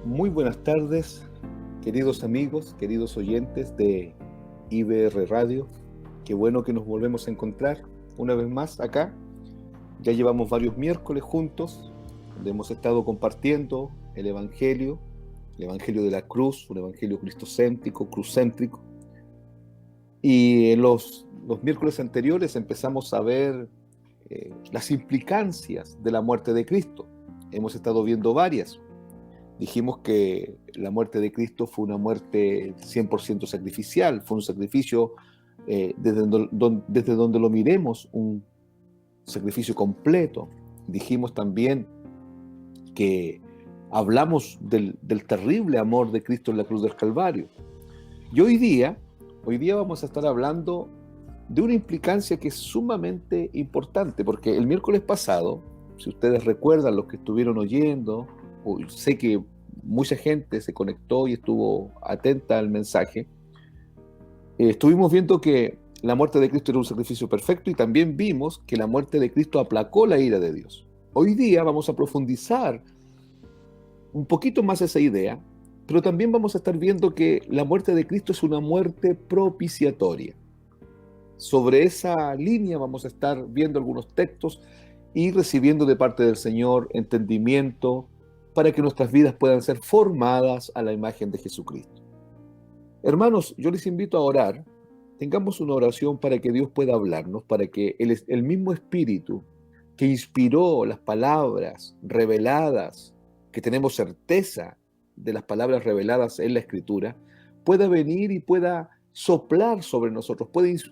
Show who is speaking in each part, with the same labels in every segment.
Speaker 1: Muy buenas tardes, queridos amigos, queridos oyentes de IBR Radio. Qué bueno que nos volvemos a encontrar una vez más acá. Ya llevamos varios miércoles juntos, donde hemos estado compartiendo el Evangelio de la cruz, un Evangelio cristocéntrico, cruzcéntrico. Y en los miércoles anteriores empezamos a ver las implicancias de la muerte de Cristo. Hemos estado viendo varias. Dijimos que la muerte de Cristo fue una muerte 100% sacrificial, fue un sacrificio desde donde lo miremos, un sacrificio completo. Dijimos también que hablamos del terrible amor de Cristo en la cruz del Calvario. Y hoy día vamos a estar hablando de una implicancia que es sumamente importante, porque el miércoles pasado, si ustedes recuerdan, los que estuvieron oyendo, sé que mucha gente se conectó y estuvo atenta al mensaje, estuvimos viendo que la muerte de Cristo era un sacrificio perfecto y también vimos que la muerte de Cristo aplacó la ira de Dios. Hoy día vamos a profundizar un poquito más esa idea, pero también vamos a estar viendo que la muerte de Cristo es una muerte propiciatoria. Sobre esa línea vamos a estar viendo algunos textos y recibiendo de parte del Señor entendimiento para que nuestras vidas puedan ser formadas a la imagen de Jesucristo. Hermanos, yo les invito a orar. Tengamos una oración para que Dios pueda hablarnos, para que el mismo Espíritu que inspiró las palabras reveladas, que tenemos certeza de las palabras reveladas en la Escritura, pueda venir y pueda soplar sobre nosotros,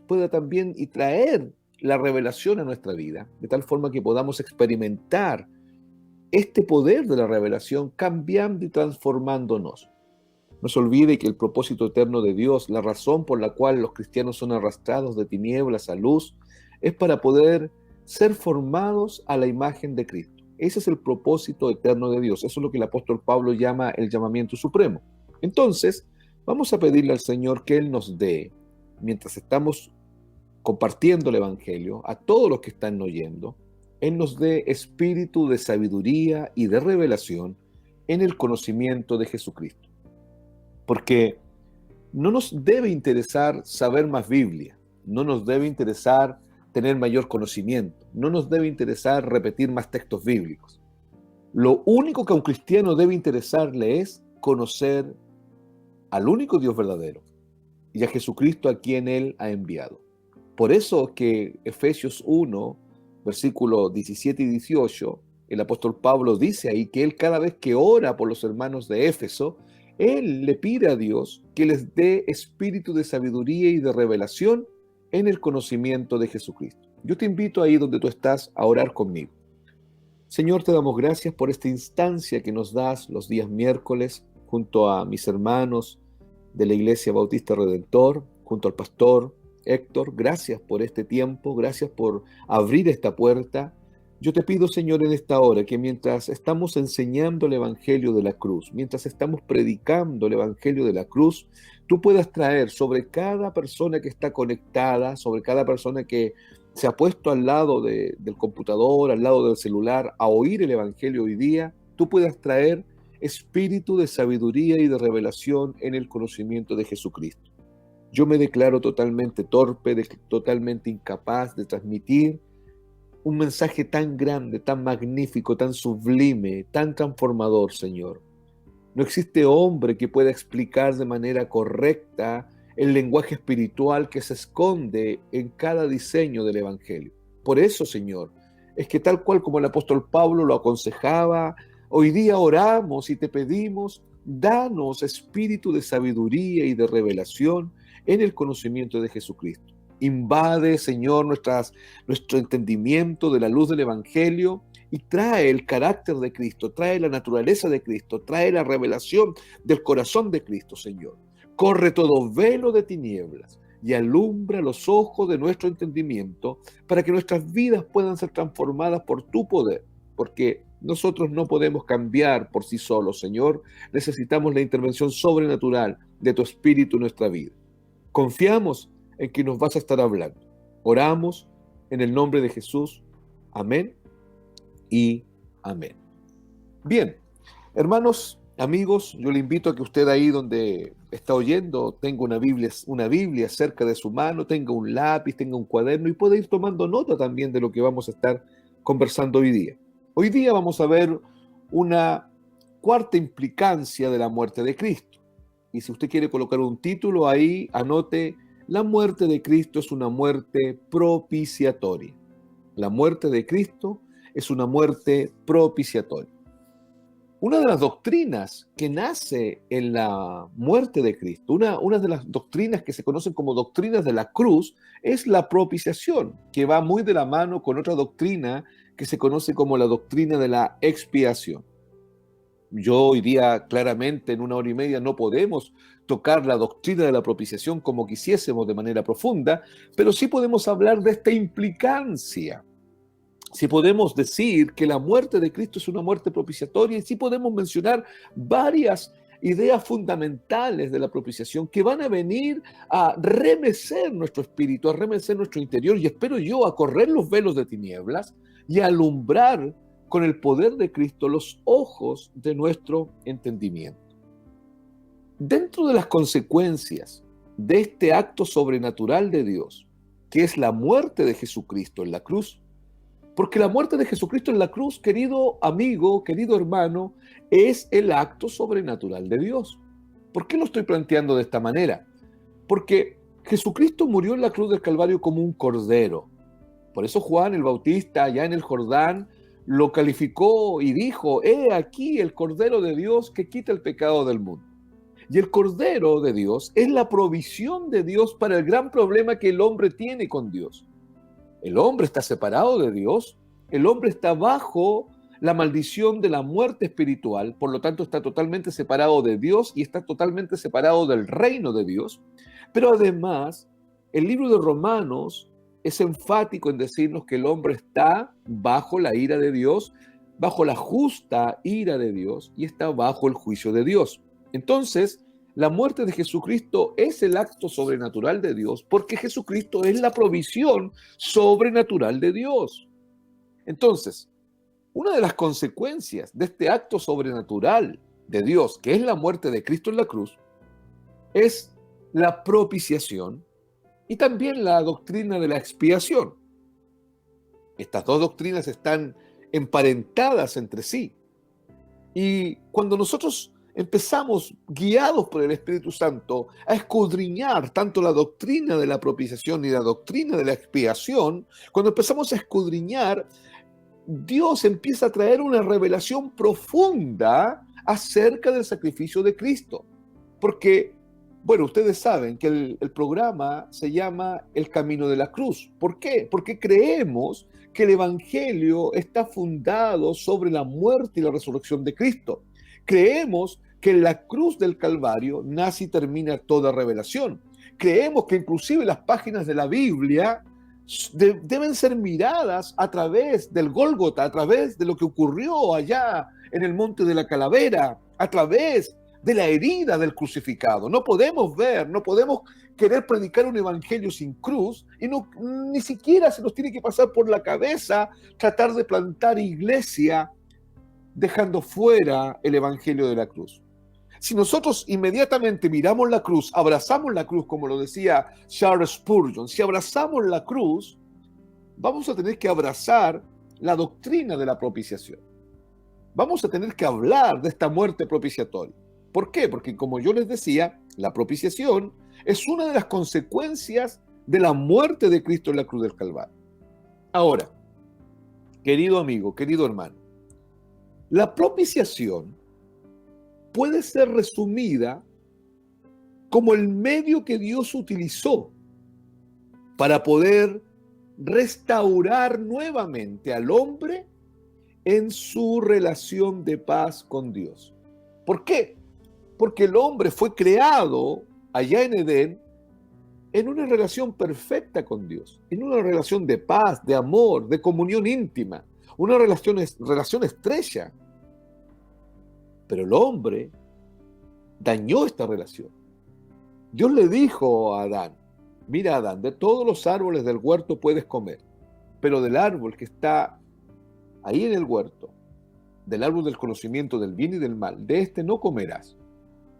Speaker 1: pueda también y traer la revelación a nuestra vida, de tal forma que podamos experimentar este poder de la revelación cambiando y transformándonos. No se olvide que el propósito eterno de Dios, la razón por la cual los cristianos son arrastrados de tinieblas a luz, es para poder ser formados a la imagen de Cristo. Ese es el propósito eterno de Dios. Eso es lo que el apóstol Pablo llama el llamamiento supremo. Entonces, vamos a pedirle al Señor que Él nos dé, mientras estamos compartiendo el Evangelio, a todos los que están oyendo, Él nos dé espíritu de sabiduría y de revelación en el conocimiento de Jesucristo. Porque no nos debe interesar saber más Biblia, no nos debe interesar tener mayor conocimiento, no nos debe interesar repetir más textos bíblicos. Lo único que a un cristiano debe interesarle es conocer al único Dios verdadero y a Jesucristo a quien Él ha enviado. Por eso que Efesios 1, versículos 17 y 18, el apóstol Pablo dice ahí que él cada vez que ora por los hermanos de Éfeso, él le pide a Dios que les dé espíritu de sabiduría y de revelación en el conocimiento de Jesucristo. Yo te invito ahí donde tú estás a orar conmigo. Señor, te damos gracias por esta instancia que nos das los días miércoles junto a mis hermanos de la Iglesia Bautista Redentor, junto al pastor Héctor. Gracias por este tiempo, gracias por abrir esta puerta. Yo te pido, Señor, en esta hora que mientras estamos enseñando el Evangelio de la cruz, mientras estamos predicando el Evangelio de la cruz, tú puedas traer sobre cada persona que está conectada, sobre cada persona que se ha puesto al lado del computador, al lado del celular, a oír el Evangelio hoy día, tú puedas traer espíritu de sabiduría y de revelación en el conocimiento de Jesucristo. Yo me declaro totalmente torpe, totalmente incapaz de transmitir un mensaje tan grande, tan magnífico, tan sublime, tan transformador, Señor. No existe hombre que pueda explicar de manera correcta el lenguaje espiritual que se esconde en cada diseño del Evangelio. Por eso, Señor, es que tal cual como el apóstol Pablo lo aconsejaba, hoy día oramos y te pedimos, danos espíritu de sabiduría y de revelación en el conocimiento de Jesucristo. Invade, Señor, nuestro entendimiento de la luz del Evangelio y trae el carácter de Cristo, trae la naturaleza de Cristo, trae la revelación del corazón de Cristo, Señor. Corre todo velo de tinieblas y alumbra los ojos de nuestro entendimiento para que nuestras vidas puedan ser transformadas por tu poder, porque nosotros no podemos cambiar por sí solos, Señor. Necesitamos la intervención sobrenatural de tu Espíritu en nuestra vida. Confiamos en que nos vas a estar hablando. Oramos en el nombre de Jesús. Amén y amén. Bien, hermanos, Amigos, yo le invito a que usted ahí donde está oyendo tenga una Biblia cerca de su mano, tenga un lápiz, tenga un cuaderno y pueda ir tomando nota también de lo que vamos a estar conversando hoy día. Hoy día vamos a ver una cuarta implicancia de la muerte de Cristo. Y si usted quiere colocar un título ahí, anote: la muerte de Cristo es una muerte propiciatoria. La muerte de Cristo es una muerte propiciatoria. Una de las doctrinas que nace en la muerte de Cristo, una de las doctrinas que se conocen como doctrinas de la cruz, es la propiciación, que va muy de la mano con otra doctrina que se conoce como la doctrina de la expiación. Yo hoy día claramente en una hora y media no podemos tocar la doctrina de la propiciación como quisiésemos de manera profunda, pero sí podemos hablar de esta implicancia. Si podemos decir que la muerte de Cristo es una muerte propiciatoria, y sí podemos mencionar varias ideas fundamentales de la propiciación que van a venir a remecer nuestro espíritu, a remecer nuestro interior, y espero yo a correr los velos de tinieblas y a alumbrar con el poder de Cristo los ojos de nuestro entendimiento. Dentro de las consecuencias de este acto sobrenatural de Dios, que es la muerte de Jesucristo en la cruz, porque la muerte de Jesucristo en la cruz, querido amigo, querido hermano, es el acto sobrenatural de Dios. ¿Por qué lo estoy planteando de esta manera? Porque Jesucristo murió en la cruz del Calvario como un cordero. Por eso Juan el Bautista, allá en el Jordán, lo calificó y dijo: he aquí el Cordero de Dios que quita el pecado del mundo. Y el Cordero de Dios es la provisión de Dios para el gran problema que el hombre tiene con Dios. El hombre está separado de Dios, el hombre está bajo la maldición de la muerte espiritual, por lo tanto está totalmente separado de Dios y está totalmente separado del reino de Dios. Pero además, el libro de Romanos es enfático en decirnos que el hombre está bajo la ira de Dios, bajo la justa ira de Dios y está bajo el juicio de Dios. Entonces, la muerte de Jesucristo es el acto sobrenatural de Dios porque Jesucristo es la provisión sobrenatural de Dios. Entonces, una de las consecuencias de este acto sobrenatural de Dios, que es la muerte de Cristo en la cruz, es la propiciación y también la doctrina de la expiación. Estas dos doctrinas están emparentadas entre sí. Y cuando nosotros empezamos, guiados por el Espíritu Santo, a escudriñar tanto la doctrina de la propiciación y la doctrina de la expiación, cuando empezamos a escudriñar, Dios empieza a traer una revelación profunda acerca del sacrificio de Cristo. Porque, bueno, ustedes saben que el programa se llama El Camino de la Cruz. ¿Por qué? Porque creemos que el Evangelio está fundado sobre la muerte y la resurrección de Cristo. Creemos que en la cruz del Calvario nace y termina toda revelación. Creemos que inclusive las páginas de la Biblia deben ser miradas a través del Gólgota, a través de lo que ocurrió allá en el Monte de la Calavera, a través de la herida del crucificado. No podemos ver, no podemos querer predicar un evangelio sin cruz y ni siquiera se nos tiene que pasar por la cabeza tratar de plantar iglesia dejando fuera el evangelio de la cruz. Si nosotros inmediatamente miramos la cruz, abrazamos la cruz, como lo decía Charles Spurgeon, si abrazamos la cruz, vamos a tener que abrazar la doctrina de la propiciación. Vamos a tener que hablar de esta muerte propiciatoria. ¿Por qué? Porque, como yo les decía, la propiciación es una de las consecuencias de la muerte de Cristo en la cruz del Calvario. Ahora, querido amigo, querido hermano, la propiciación puede ser resumida como el medio que Dios utilizó para poder restaurar nuevamente al hombre en su relación de paz con Dios. ¿Por qué? Porque el hombre fue creado allá en Edén en una relación perfecta con Dios, en una relación de paz, de amor, de comunión íntima, una relación estrecha. Pero el hombre dañó esta relación. Dios le dijo a Adán: mira, Adán, de todos los árboles del huerto puedes comer, pero del árbol que está ahí en el huerto, del árbol del conocimiento del bien y del mal, de este no comerás,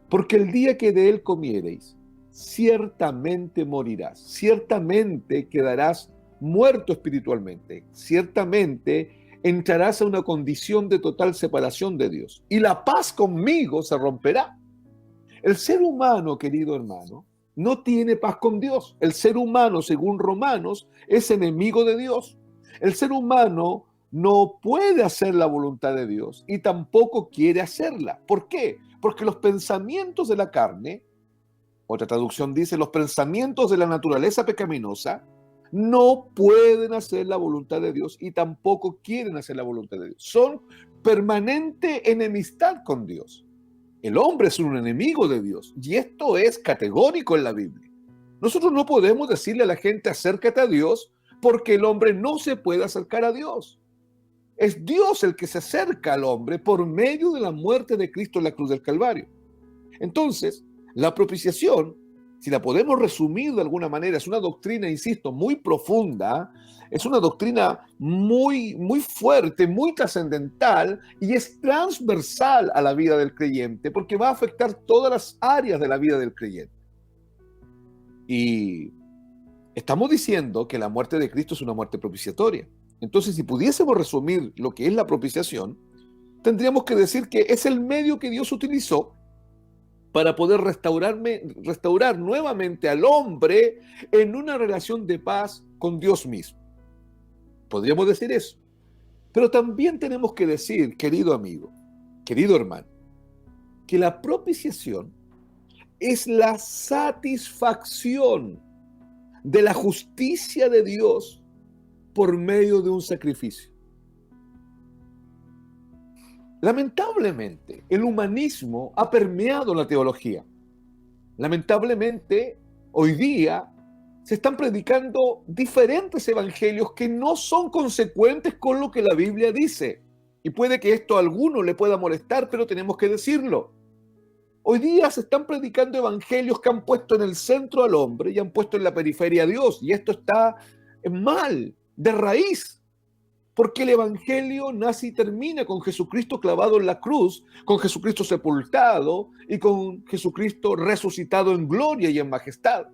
Speaker 1: porque el día que de él comiereis, ciertamente morirás, ciertamente quedarás muerto espiritualmente, ciertamente entrarás a una condición de total separación de Dios, y la paz conmigo se romperá. El ser humano, querido hermano, no tiene paz con Dios. El ser humano, según Romanos, es enemigo de Dios. El ser humano no puede hacer la voluntad de Dios y tampoco quiere hacerla. ¿Por qué? Porque los pensamientos de la carne, otra traducción dice, los pensamientos de la naturaleza pecaminosa, no pueden hacer la voluntad de Dios y tampoco quieren hacer la voluntad de Dios. Son permanente enemistad con Dios. El hombre es un enemigo de Dios y esto es categórico en la Biblia. Nosotros no podemos decirle a la gente acércate a Dios porque el hombre no se puede acercar a Dios. Es Dios el que se acerca al hombre por medio de la muerte de Cristo en la cruz del Calvario. Entonces, la propiciación, si la podemos resumir de alguna manera, es una doctrina, insisto, muy profunda, es una doctrina muy, muy fuerte, muy trascendental y es transversal a la vida del creyente porque va a afectar todas las áreas de la vida del creyente. Y estamos diciendo que la muerte de Cristo es una muerte propiciatoria. Entonces, si pudiésemos resumir lo que es la propiciación, tendríamos que decir que es el medio que Dios utilizó para poder restaurar nuevamente al hombre en una relación de paz con Dios mismo. Podríamos decir eso. Pero también tenemos que decir, querido amigo, querido hermano, que la propiciación es la satisfacción de la justicia de Dios por medio de un sacrificio. Lamentablemente, el humanismo ha permeado la teología. Lamentablemente, hoy día se están predicando diferentes evangelios que no son consecuentes con lo que la Biblia dice. Y puede que esto a alguno le pueda molestar, pero tenemos que decirlo. Hoy día se están predicando evangelios que han puesto en el centro al hombre y han puesto en la periferia a Dios. Y esto está mal, de raíz. Porque el evangelio nace y termina con Jesucristo clavado en la cruz, con Jesucristo sepultado y con Jesucristo resucitado en gloria y en majestad.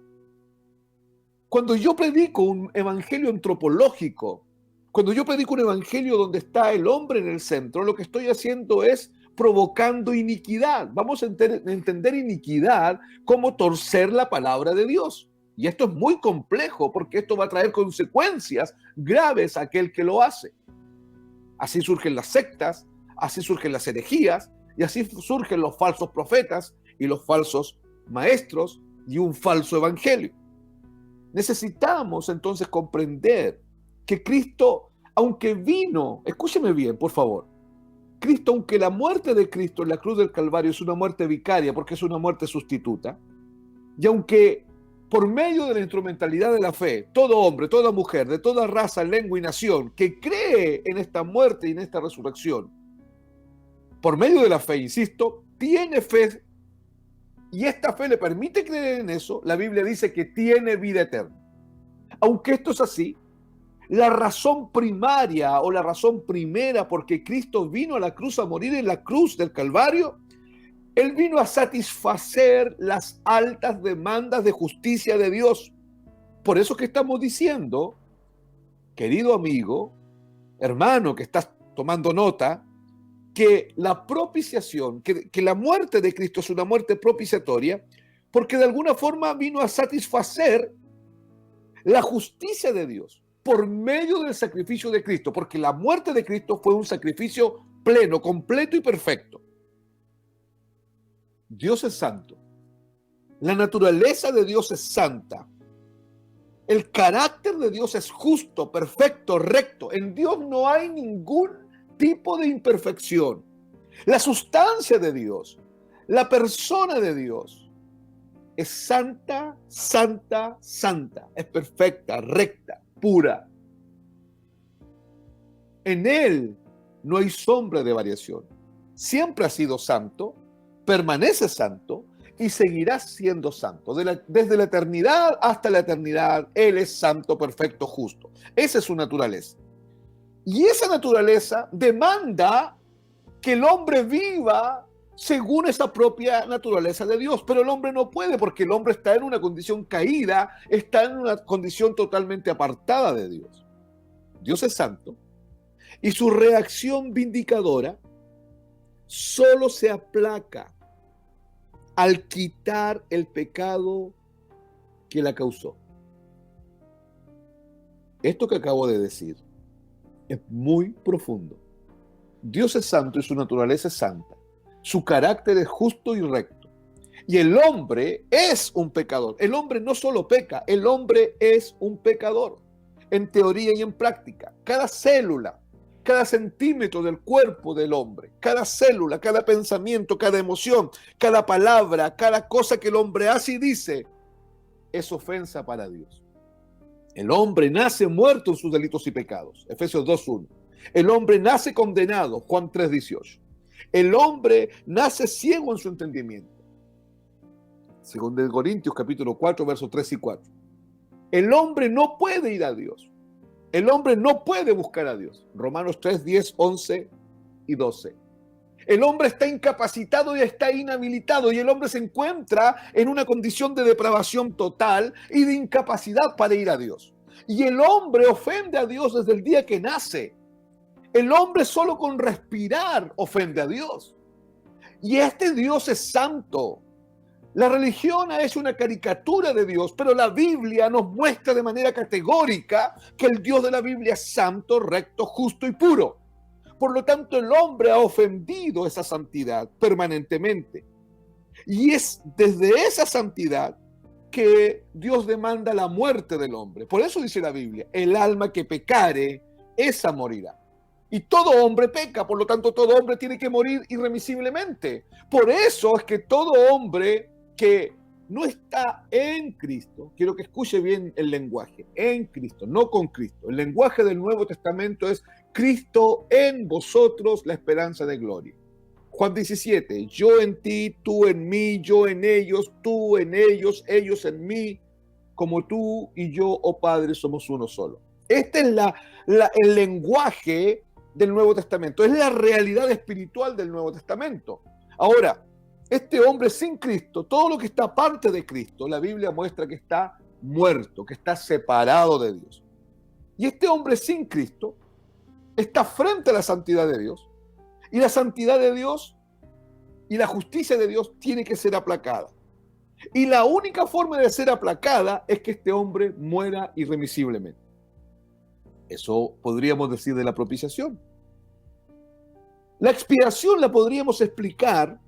Speaker 1: Cuando yo predico un evangelio antropológico, cuando yo predico un evangelio donde está el hombre en el centro, lo que estoy haciendo es provocando iniquidad. Vamos a entender iniquidad como torcer la palabra de Dios. Y esto es muy complejo porque esto va a traer consecuencias graves a aquel que lo hace. Así surgen las sectas, así surgen las herejías y así surgen los falsos profetas y los falsos maestros y un falso evangelio. Necesitamos entonces comprender que Cristo, aunque vino, escúcheme bien, por favor, Cristo, aunque la muerte de Cristo en la cruz del Calvario es una muerte vicaria porque es una muerte sustituta, y aunque por medio de la instrumentalidad de la fe, todo hombre, toda mujer, de toda raza, lengua y nación que cree en esta muerte y en esta resurrección, por medio de la fe, insisto, tiene fe y esta fe le permite creer en eso, la Biblia dice que tiene vida eterna. Aunque esto es así, la razón primaria o la razón primera porque Cristo vino a la cruz a morir en la cruz del Calvario, Él vino a satisfacer las altas demandas de justicia de Dios. Por eso que estamos diciendo, querido amigo, hermano que estás tomando nota, que la propiciación, que la muerte de Cristo es una muerte propiciatoria, porque de alguna forma vino a satisfacer la justicia de Dios por medio del sacrificio de Cristo, porque la muerte de Cristo fue un sacrificio pleno, completo y perfecto. Dios es santo. La naturaleza de Dios es santa. El carácter de Dios es justo, perfecto, recto. En Dios no hay ningún tipo de imperfección. La sustancia de Dios, la persona de Dios es santa, santa, santa. Es perfecta, recta, pura. En Él no hay sombra de variación. Siempre ha sido santo, permanece santo y seguirá siendo santo. Desde la eternidad hasta la eternidad, Él es santo, perfecto, justo. Esa es su naturaleza. Y esa naturaleza demanda que el hombre viva según esa propia naturaleza de Dios, pero el hombre no puede porque el hombre está en una condición caída, está en una condición totalmente apartada de Dios. Dios es santo y su reacción vindicadora solo se aplaca al quitar el pecado que la causó. Esto que acabo de decir es muy profundo. Dios es santo y su naturaleza es santa. Su carácter es justo y recto. Y el hombre es un pecador. El hombre no solo peca, el hombre es un pecador. En teoría y en práctica. Cada célula, cada centímetro del cuerpo del hombre, cada célula, cada pensamiento, cada emoción, cada palabra, cada cosa que el hombre hace y dice, es ofensa para Dios. El hombre nace muerto en sus delitos y pecados. Efesios 2:1. El hombre nace condenado. Juan 3:18. El hombre nace ciego en su entendimiento. Según de Corintios capítulo 4, versos 3 y 4. El hombre no puede ir a Dios. El hombre no puede buscar a Dios. Romanos 3, 10, 11 y 12. El hombre está incapacitado y está inhabilitado y el hombre se encuentra en una condición de depravación total y de incapacidad para ir a Dios. Y el hombre ofende a Dios desde el día que nace. El hombre solo con respirar ofende a Dios. Y este Dios es santo. La religión es una caricatura de Dios, pero la Biblia nos muestra de manera categórica que el Dios de la Biblia es santo, recto, justo y puro. Por lo tanto, el hombre ha ofendido esa santidad permanentemente. Y es desde esa santidad que Dios demanda la muerte del hombre. Por eso dice la Biblia, el alma que pecare, esa morirá. Y todo hombre peca, por lo tanto todo hombre tiene que morir irremisiblemente. Por eso es que todo hombre que no está en Cristo, quiero que escuche bien el lenguaje, en Cristo, no con Cristo. El lenguaje del Nuevo Testamento es Cristo en vosotros, la esperanza de gloria. Juan 17, yo en ti, tú en mí, yo en ellos, tú en ellos en mí, como tú y yo, oh Padre, somos uno solo. Este es el lenguaje del Nuevo Testamento, es la realidad espiritual del Nuevo Testamento. Ahora, este hombre sin Cristo, todo lo que está aparte de Cristo, la Biblia muestra que está muerto, que está separado de Dios. Y este hombre sin Cristo está frente a la santidad de Dios. Y la santidad de Dios y la justicia de Dios tiene que ser aplacada. Y la única forma de ser aplacada es que este hombre muera irremisiblemente. Eso podríamos decir de la propiciación. La expiación la podríamos explicar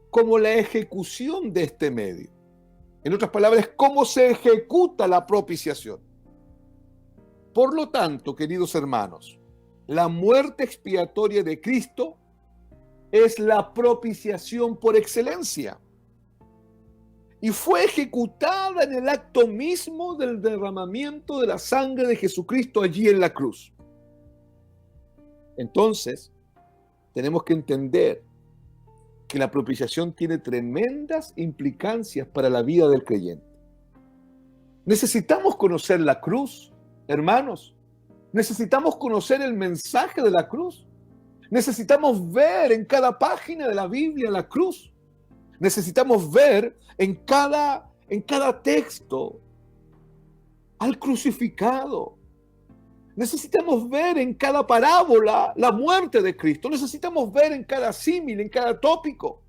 Speaker 1: como la ejecución de este medio. En otras palabras, cómo se ejecuta la propiciación. Por lo tanto, queridos hermanos, la muerte expiatoria de Cristo es la propiciación por excelencia. Y fue ejecutada en el acto mismo del derramamiento de la sangre de Jesucristo allí en la cruz. Entonces, tenemos que entender que la propiciación tiene tremendas implicancias para la vida del creyente. Necesitamos conocer la cruz, hermanos. Necesitamos conocer el mensaje de la cruz. Necesitamos ver en cada página de la Biblia la cruz. Necesitamos ver en cada texto al crucificado. Necesitamos ver en cada parábola la muerte de Cristo. Necesitamos ver en cada símil, en cada tópico,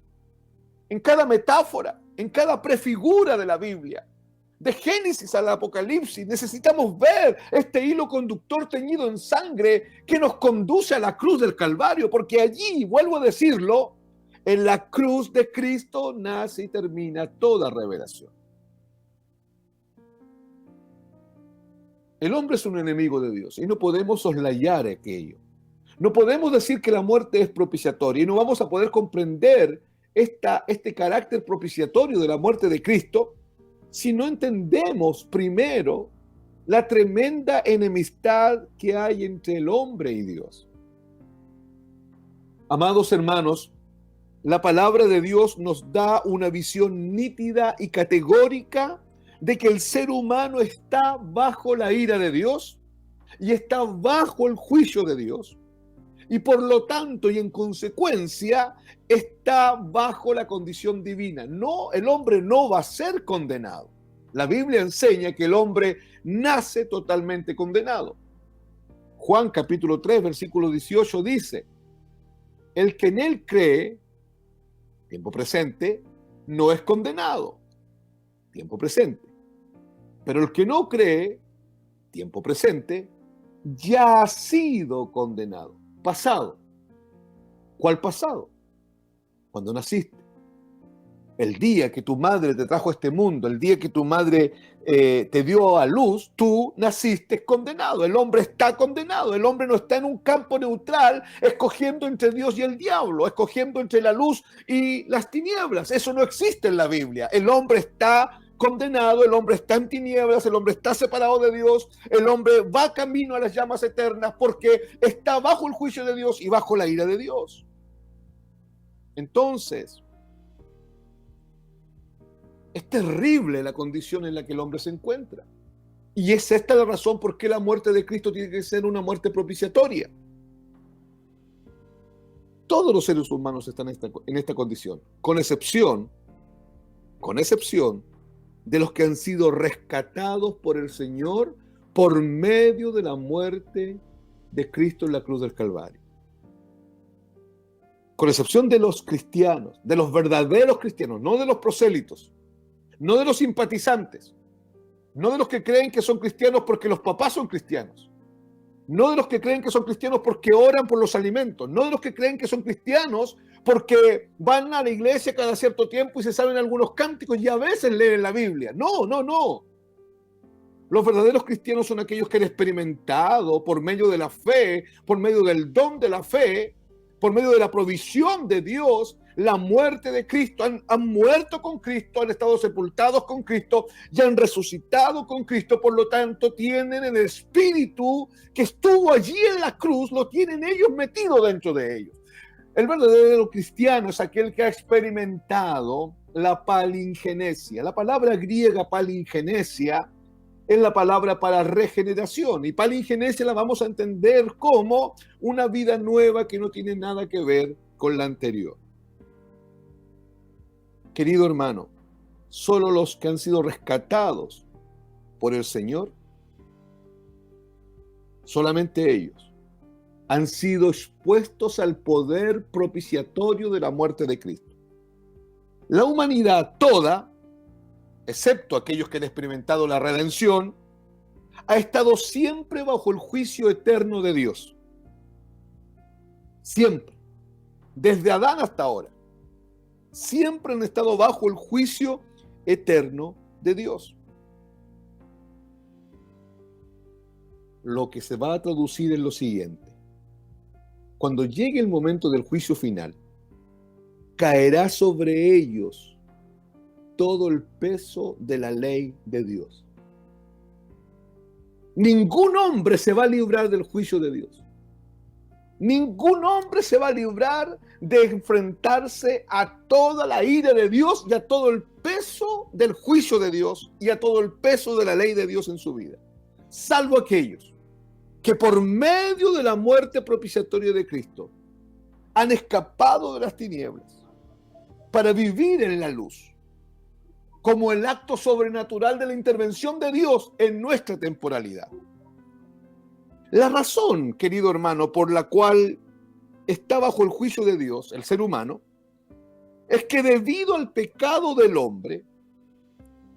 Speaker 1: en cada metáfora, en cada prefigura de la Biblia. De Génesis al Apocalipsis, necesitamos ver este hilo conductor teñido en sangre que nos conduce a la cruz del Calvario, porque allí, vuelvo a decirlo, en la cruz de Cristo nace y termina toda revelación. El hombre es un enemigo de Dios y no podemos soslayar aquello. No podemos decir que la muerte es propiciatoria y no vamos a poder comprender este carácter propiciatorio de la muerte de Cristo si no entendemos primero la tremenda enemistad que hay entre el hombre y Dios. Amados hermanos, la palabra de Dios nos da una visión nítida y categórica de que el ser humano está bajo la ira de Dios y está bajo el juicio de Dios. y por lo tanto y en consecuencia está bajo la condición divina. No, el hombre no va a ser condenado. La Biblia enseña que el hombre nace totalmente condenado. Juan capítulo 3, versículo 18 dice: el que en él cree, tiempo presente, no es condenado, tiempo presente. Pero el que no cree, tiempo presente, ya ha sido condenado. Pasado. ¿Cuál pasado? Cuando naciste. El día que tu madre te trajo a este mundo, el día que tu madre te dio a luz, tú naciste condenado. El hombre está condenado. El hombre no está en un campo neutral escogiendo entre Dios y el diablo, escogiendo entre la luz y las tinieblas. Eso no existe en la Biblia. El hombre está condenado, el hombre está en tinieblas, el hombre está separado de Dios, el hombre va camino a las llamas eternas porque está bajo el juicio de Dios y bajo la ira de Dios. Entonces, es terrible la condición en la que el hombre se encuentra. Y es esta la razón por qué la muerte de Cristo tiene que ser una muerte propiciatoria. Todos los seres humanos están en esta condición, con excepción de los que han sido rescatados por el Señor por medio de la muerte de Cristo en la cruz del Calvario. Con excepción de los cristianos, de los verdaderos cristianos, no de los prosélitos, no de los simpatizantes, no de los que creen que son cristianos porque los papás son cristianos, no de los que creen que son cristianos porque oran por los alimentos, no de los que creen que son cristianos porque van a la iglesia cada cierto tiempo y se saben algunos cánticos y a veces leen la Biblia. No. Los verdaderos cristianos son aquellos que han experimentado por medio de la fe, por medio del don de la fe, por medio de la provisión de Dios, la muerte de Cristo, han muerto con Cristo, han estado sepultados con Cristo y han resucitado con Cristo. Por lo tanto, tienen el Espíritu que estuvo allí en la cruz, lo tienen ellos metido dentro de ellos. El verdadero cristiano es aquel que ha experimentado la palingenesia. La palabra griega palingenesia es la palabra para regeneración, y palingenesia la vamos a entender como una vida nueva que no tiene nada que ver con la anterior. Querido hermano, solo los que han sido rescatados por el Señor, solamente ellos han sido expuestos al poder propiciatorio de la muerte de Cristo. La humanidad toda, excepto aquellos que han experimentado la redención, ha estado siempre bajo el juicio eterno de Dios. Siempre. Desde Adán hasta ahora. Siempre han estado bajo el juicio eterno de Dios. Lo que se va a traducir en lo siguiente. Cuando llegue el momento del juicio final, caerá sobre ellos todo el peso de la ley de Dios. Ningún hombre se va a librar del juicio de Dios. Ningún hombre se va a librar de enfrentarse a toda la ira de Dios y a todo el peso del juicio de Dios y a todo el peso de la ley de Dios en su vida. Salvo aquellos que por medio de la muerte propiciatoria de Cristo han escapado de las tinieblas para vivir en la luz, como el acto sobrenatural de la intervención de Dios en nuestra temporalidad. La razón, querido hermano, por la cual está bajo el juicio de Dios el ser humano, es que debido al pecado del hombre,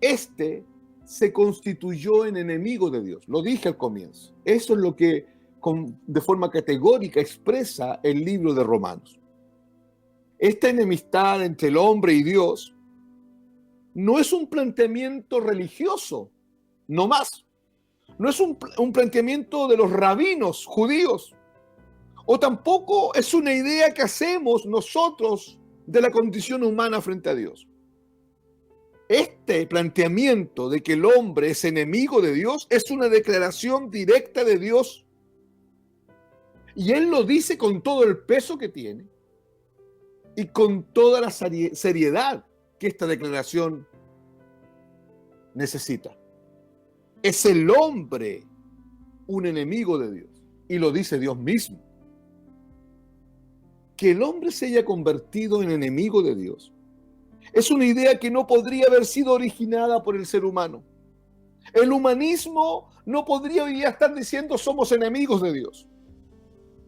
Speaker 1: éste se constituyó en enemigo de Dios. Lo dije al comienzo. Eso es lo que de forma categórica expresa el libro de Romanos. Esta enemistad entre el hombre y Dios no es un planteamiento religioso, no más. No es un planteamiento de los rabinos judíos, o tampoco es una idea que hacemos nosotros de la condición humana frente a Dios. Este planteamiento de que el hombre es enemigo de Dios es una declaración directa de Dios. Y Él lo dice con todo el peso que tiene y con toda la seriedad que esta declaración necesita. Es el hombre un enemigo de Dios. Y lo dice Dios mismo. que el hombre se haya convertido en enemigo de Dios es una idea que no podría haber sido originada por el ser humano. El humanismo no podría hoy día estar diciendo somos enemigos de Dios,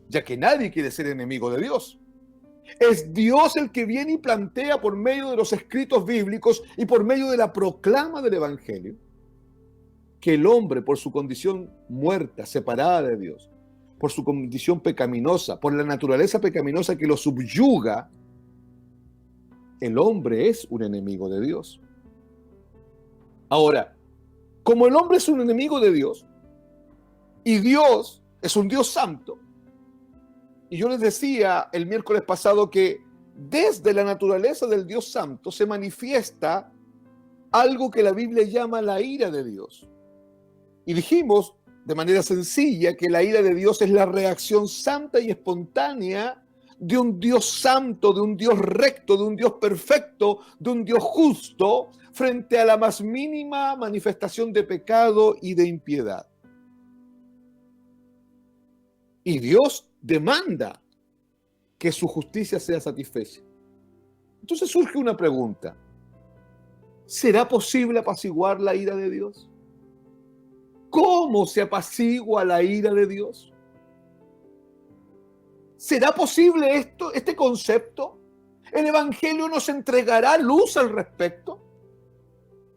Speaker 1: ya que nadie quiere ser enemigo de Dios. Es Dios el que viene y plantea por medio de los escritos bíblicos y por medio de la proclama del Evangelio que el hombre, por su condición muerta, separada de Dios, por su condición pecaminosa, por la naturaleza pecaminosa que lo subyuga, el hombre es un enemigo de Dios. Ahora, como el hombre es un enemigo de Dios y Dios es un Dios santo, y yo les decía el miércoles pasado que desde la naturaleza del Dios santo se manifiesta algo que la Biblia llama la ira de Dios. Y dijimos de manera sencilla que la ira de Dios es la reacción santa y espontánea de un Dios santo, de un Dios recto, de un Dios perfecto, de un Dios justo, frente a la más mínima manifestación de pecado y de impiedad. Y Dios demanda que su justicia sea satisfecha. Entonces surge una pregunta. ¿Será posible apaciguar la ira de Dios? ¿Cómo se apacigua la ira de Dios? ¿Será posible este concepto? ¿El Evangelio nos entregará luz al respecto?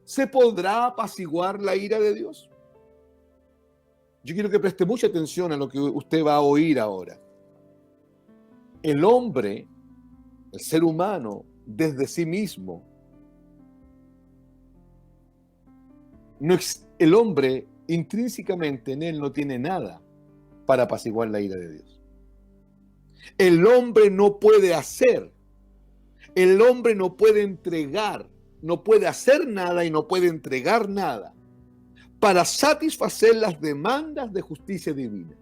Speaker 1: ¿Se podrá apaciguar la ira de Dios? Yo quiero que preste mucha atención a lo que usted va a oír ahora. El hombre, el ser humano, desde sí mismo, el hombre intrínsecamente en él no tiene nada para apaciguar la ira de Dios. El hombre no puede hacer, el hombre no puede entregar, no puede hacer nada y no puede entregar nada para satisfacer las demandas de justicia divina.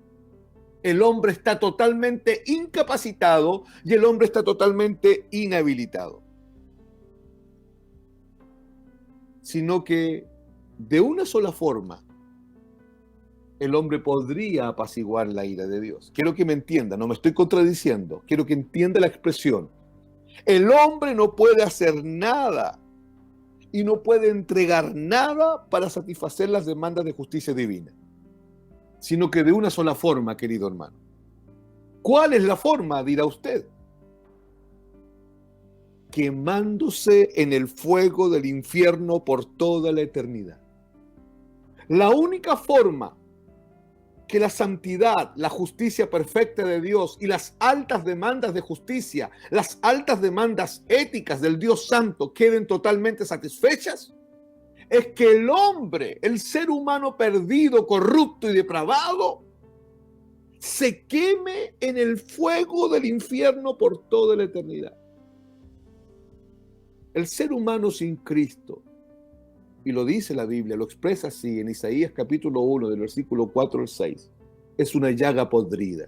Speaker 1: El hombre está totalmente incapacitado y el hombre está totalmente inhabilitado. Sino que de una sola forma el hombre podría apaciguar la ira de Dios. Quiero que me entienda, no me estoy contradiciendo, quiero que entienda la expresión. El hombre no puede hacer nada y no puede entregar nada para satisfacer las demandas de justicia divina, sino que de una sola forma, querido hermano. ¿Cuál es la forma? Dirá usted. Quemándose en el fuego del infierno por toda la eternidad. La única forma que la santidad, la justicia perfecta de Dios y las altas demandas de justicia, las altas demandas éticas del Dios Santo queden totalmente satisfechas, es que el hombre, el ser humano perdido, corrupto y depravado, se queme en el fuego del infierno por toda la eternidad. El ser humano sin Cristo, y lo dice la Biblia, lo expresa así en Isaías capítulo 1, del versículo 4 al 6, es una llaga podrida.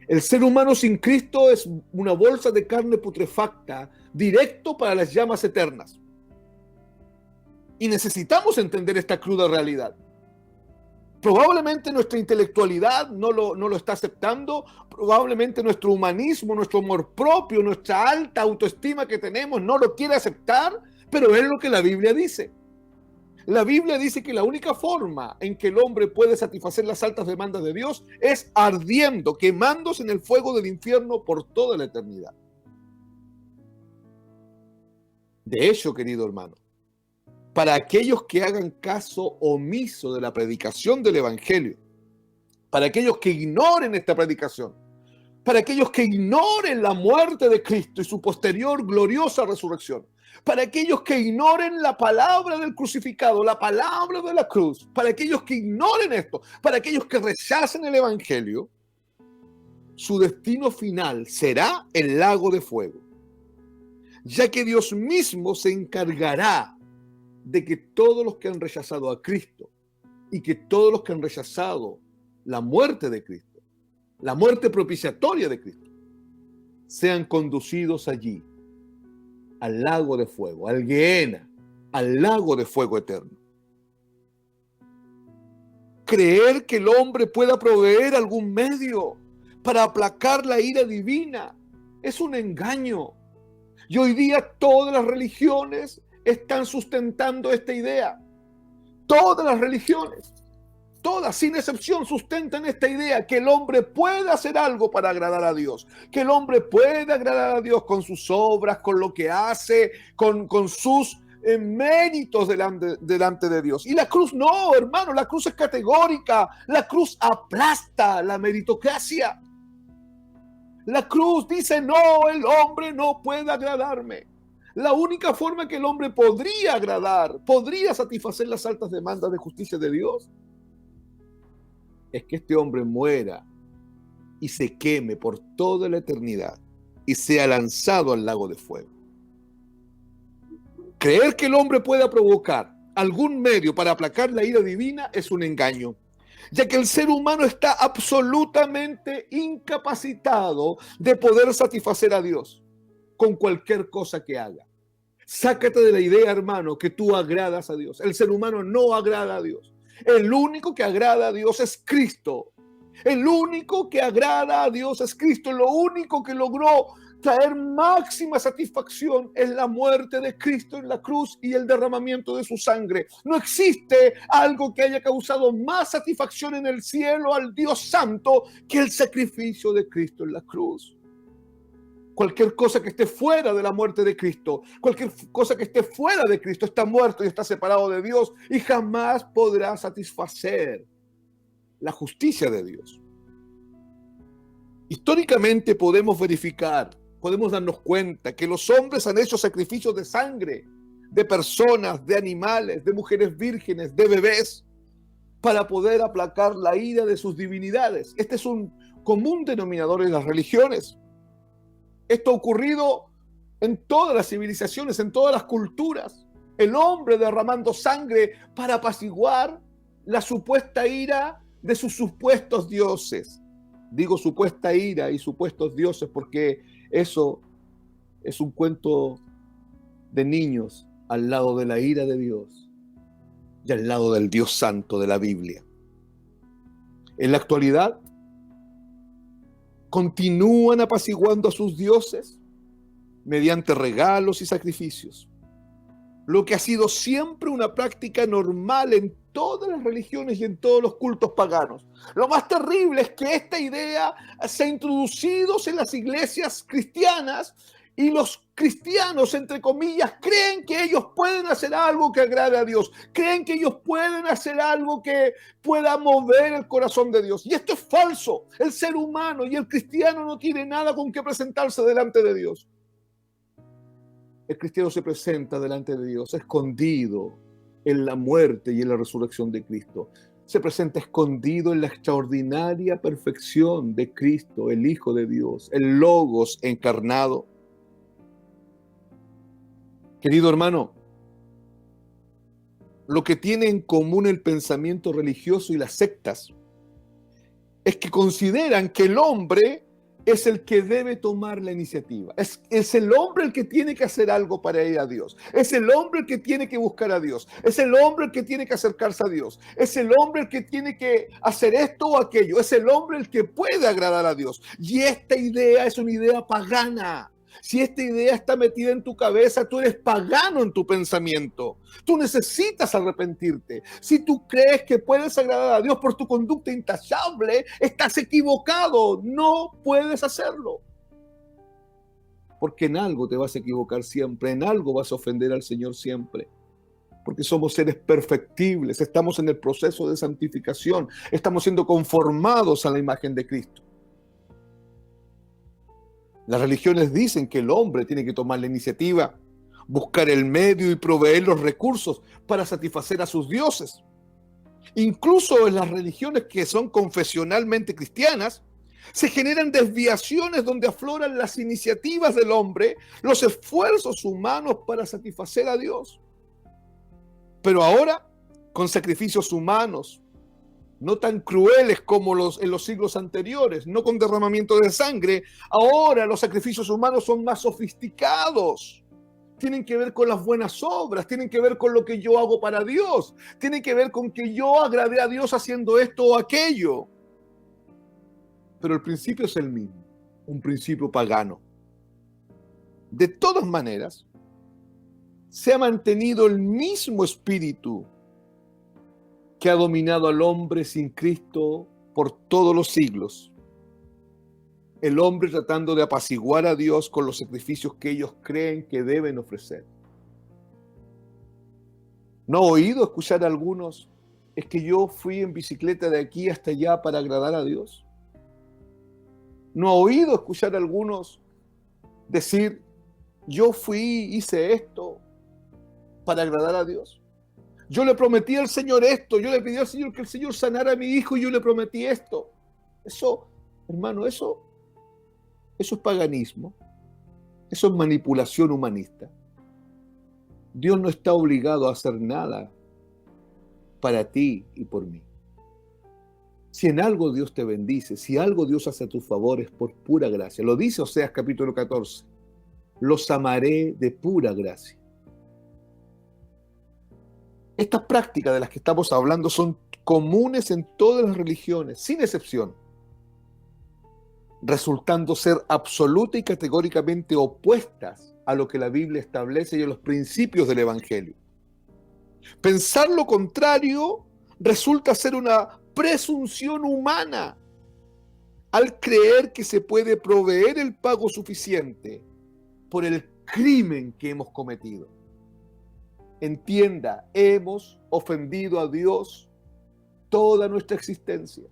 Speaker 1: El ser humano sin Cristo es una bolsa de carne putrefacta, directo para las llamas eternas. Y necesitamos entender esta cruda realidad. Probablemente nuestra intelectualidad no lo está aceptando, probablemente nuestro humanismo, nuestro amor propio, nuestra alta autoestima que tenemos no lo quiere aceptar, pero es lo que la Biblia dice. La Biblia dice que la única forma en que el hombre puede satisfacer las altas demandas de Dios es ardiendo, quemándose en el fuego del infierno por toda la eternidad. De hecho, querido hermano, para aquellos que hagan caso omiso de la predicación del Evangelio, para aquellos que ignoren esta predicación, para aquellos que ignoren la muerte de Cristo y su posterior gloriosa resurrección, para aquellos que ignoren la palabra del crucificado, la palabra de la cruz, para aquellos que ignoren esto, para aquellos que rechacen el Evangelio, su destino final será el lago de fuego, ya que Dios mismo se encargará de que todos los que han rechazado a Cristo y que todos los que han rechazado la muerte de Cristo, la muerte propiciatoria de Cristo, sean conducidos allí, al lago de fuego, al Gehenna, al lago de fuego eterno. Creer que el hombre pueda proveer algún medio para aplacar la ira divina. Es un engaño. Y hoy día todas las religiones están sustentando esta idea. Todas las religiones, todas sin excepción, sustentan esta idea, que el hombre puede hacer algo para agradar a Dios, que el hombre puede agradar a Dios con sus obras, con lo que hace, con sus méritos delante de Dios. Y la cruz no, hermano, la cruz es categórica, la cruz aplasta la meritocracia. La cruz dice, no, el hombre no puede agradarme. La única forma que el hombre podría agradar, podría satisfacer las altas demandas de justicia de Dios, es que este hombre muera y se queme por toda la eternidad y sea lanzado al lago de fuego. Creer que el hombre pueda provocar algún medio para aplacar la ira divina es un engaño, ya que el ser humano está absolutamente incapacitado de poder satisfacer a Dios con cualquier cosa que haga. Sácate de la idea, hermano, que tú agradas a Dios. El ser humano no agrada a Dios. El único que agrada a Dios es Cristo. El único que agrada a Dios es Cristo. Lo único que logró traer máxima satisfacción es la muerte de Cristo en la cruz y el derramamiento de su sangre. No existe algo que haya causado más satisfacción en el cielo al Dios Santo que el sacrificio de Cristo en la cruz. Cualquier cosa que esté fuera de la muerte de Cristo, cualquier cosa que esté fuera de Cristo está muerto y está separado de Dios y jamás podrá satisfacer la justicia de Dios. Históricamente podemos verificar, podemos darnos cuenta que los hombres han hecho sacrificios de sangre, de personas, de animales, de mujeres vírgenes, de bebés, para poder aplacar la ira de sus divinidades. Este es un común denominador en las religiones. Esto ha ocurrido en todas las civilizaciones, en todas las culturas. El hombre derramando sangre para apaciguar la supuesta ira de sus supuestos dioses. Digo supuesta ira y supuestos dioses porque eso es un cuento de niños al lado de la ira de Dios y al lado del Dios Santo de la Biblia. En la actualidad, continúan apaciguando a sus dioses mediante regalos y sacrificios, lo que ha sido siempre una práctica normal en todas las religiones y en todos los cultos paganos. Lo más terrible es que esta idea se ha introducido en las iglesias cristianas y los cristianos, entre comillas, creen que ellos pueden hacer algo que agrade a Dios, creen que ellos pueden hacer algo que pueda mover el corazón de Dios. Y esto es falso. El ser humano y el cristiano no tiene nada con que presentarse delante de Dios. El cristiano se presenta delante de Dios escondido en la muerte y en la resurrección de Cristo. Se presenta escondido en la extraordinaria perfección de Cristo, el Hijo de Dios, el Logos encarnado. Querido hermano, lo que tiene en común el pensamiento religioso y las sectas es que consideran que el hombre es el que debe tomar la iniciativa. Es el hombre el que tiene que hacer algo para ir a Dios. Es el hombre el que tiene que buscar a Dios. Es el hombre el que tiene que acercarse a Dios. Es el hombre el que tiene que hacer esto o aquello. Es el hombre el que puede agradar a Dios. Y esta idea es una idea pagana. Si esta idea está metida en tu cabeza, tú eres pagano en tu pensamiento. Tú necesitas arrepentirte. Si tú crees que puedes agradar a Dios por tu conducta intachable, estás equivocado. No puedes hacerlo. Porque en algo te vas a equivocar siempre, en algo vas a ofender al Señor siempre. Porque somos seres perfectibles, estamos en el proceso de santificación, estamos siendo conformados a la imagen de Cristo. Las religiones dicen que el hombre tiene que tomar la iniciativa, buscar el medio y proveer los recursos para satisfacer a sus dioses. Incluso en las religiones que son confesionalmente cristianas, se generan desviaciones donde afloran las iniciativas del hombre, los esfuerzos humanos para satisfacer a Dios. Pero ahora, con sacrificios humanos, no tan crueles como en los siglos anteriores, no con derramamiento de sangre. Ahora los sacrificios humanos son más sofisticados. Tienen que ver con las buenas obras, tienen que ver con lo que yo hago para Dios, tienen que ver con que yo agradé a Dios haciendo esto o aquello. pero el principio es el mismo, un principio pagano. De todas maneras, se ha mantenido el mismo espíritu que ha dominado al hombre sin Cristo por todos los siglos. El hombre tratando de apaciguar a Dios con los sacrificios que ellos creen que deben ofrecer. ¿No ha oído escuchar a algunos? Es que yo fui en bicicleta de aquí hasta allá para agradar a Dios. ¿No ha oído escuchar a algunos decir, yo fui, hice esto para agradar a Dios? Yo le prometí al Señor esto, yo le pedí al Señor que el Señor sanara a mi hijo y yo le prometí esto. Eso, hermano, eso es paganismo, eso es manipulación humanista. Dios no está obligado a hacer nada para ti y por mí. Si en algo Dios te bendice, si algo Dios hace a tu favor, es por pura gracia. Lo dice Oseas capítulo 14. Los amaré de pura gracia. Estas prácticas de las que estamos hablando son comunes en todas las religiones, sin excepción, resultando ser absoluta y categóricamente opuestas a lo que la Biblia establece y a los principios del Evangelio. Pensar lo contrario resulta ser una presunción humana al creer que se puede proveer el pago suficiente por el crimen que hemos cometido. Entienda, hemos ofendido a Dios toda nuestra existencia.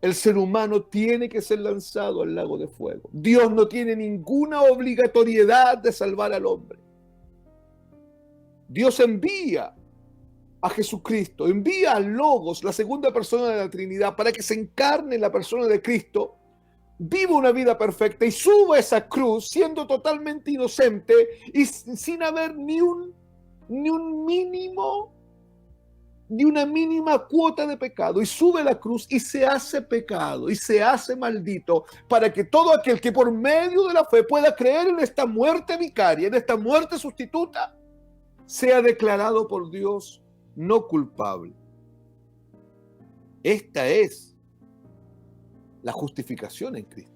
Speaker 1: El ser humano tiene que ser lanzado al lago de fuego. Dios no tiene ninguna obligatoriedad de salvar al hombre. Dios envía a Jesucristo, envía al Logos, la segunda persona de la Trinidad, para que se encarne en la persona de Cristo, viva una vida perfecta y suba esa cruz siendo totalmente inocente y sin haber ni una mínima cuota de pecado, y sube la cruz y se hace pecado y se hace maldito para que todo aquel que por medio de la fe pueda creer en esta muerte vicaria, en esta muerte sustituta, sea declarado por Dios no culpable. Esta es la justificación en Cristo.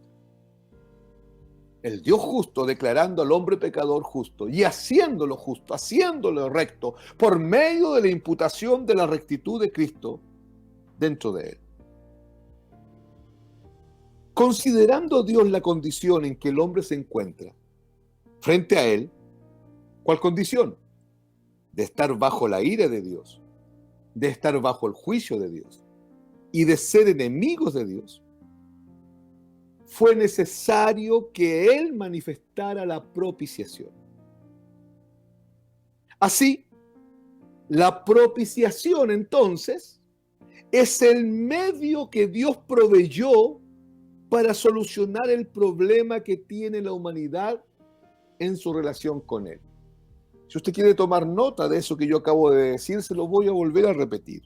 Speaker 1: El Dios justo declarando al hombre pecador justo y haciéndolo justo, haciéndolo recto, por medio de la imputación de la rectitud de Cristo dentro de él. Considerando Dios la condición en que el hombre se encuentra frente a él, ¿cuál condición? De estar bajo la ira de Dios, de estar bajo el juicio de Dios y de ser enemigos de Dios. Fue necesario que Él manifestara la propiciación. Así, la propiciación entonces es el medio que Dios proveyó para solucionar el problema que tiene la humanidad en su relación con Él. Si usted quiere tomar nota de eso que yo acabo de decir, se lo voy a volver a repetir.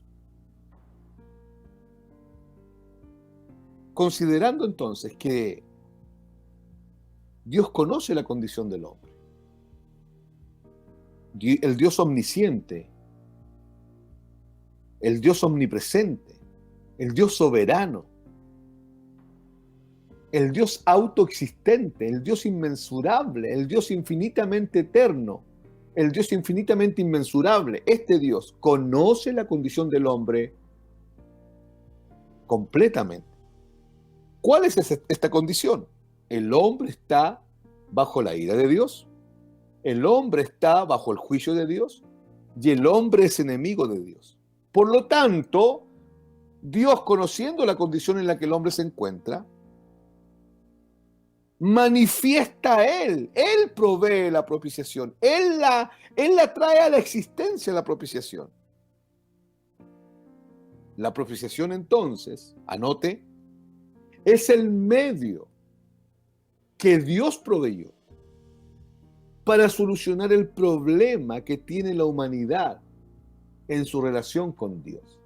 Speaker 1: Considerando entonces que Dios conoce la condición del hombre, el Dios omnisciente, el Dios omnipresente, el Dios soberano, el Dios autoexistente, el Dios inmensurable, el Dios infinitamente eterno, el Dios infinitamente inmensurable. Este Dios conoce la condición del hombre completamente. ¿Cuál es esta condición? El hombre está bajo la ira de Dios, el hombre está bajo el juicio de Dios y el hombre es enemigo de Dios. Por lo tanto, Dios, conociendo la condición en la que el hombre se encuentra, manifiesta a Él provee la propiciación, Él la trae a la existencia, la propiciación. La propiciación entonces, anote, es el medio que Dios proveyó para solucionar el problema que tiene la humanidad en su relación con Dios.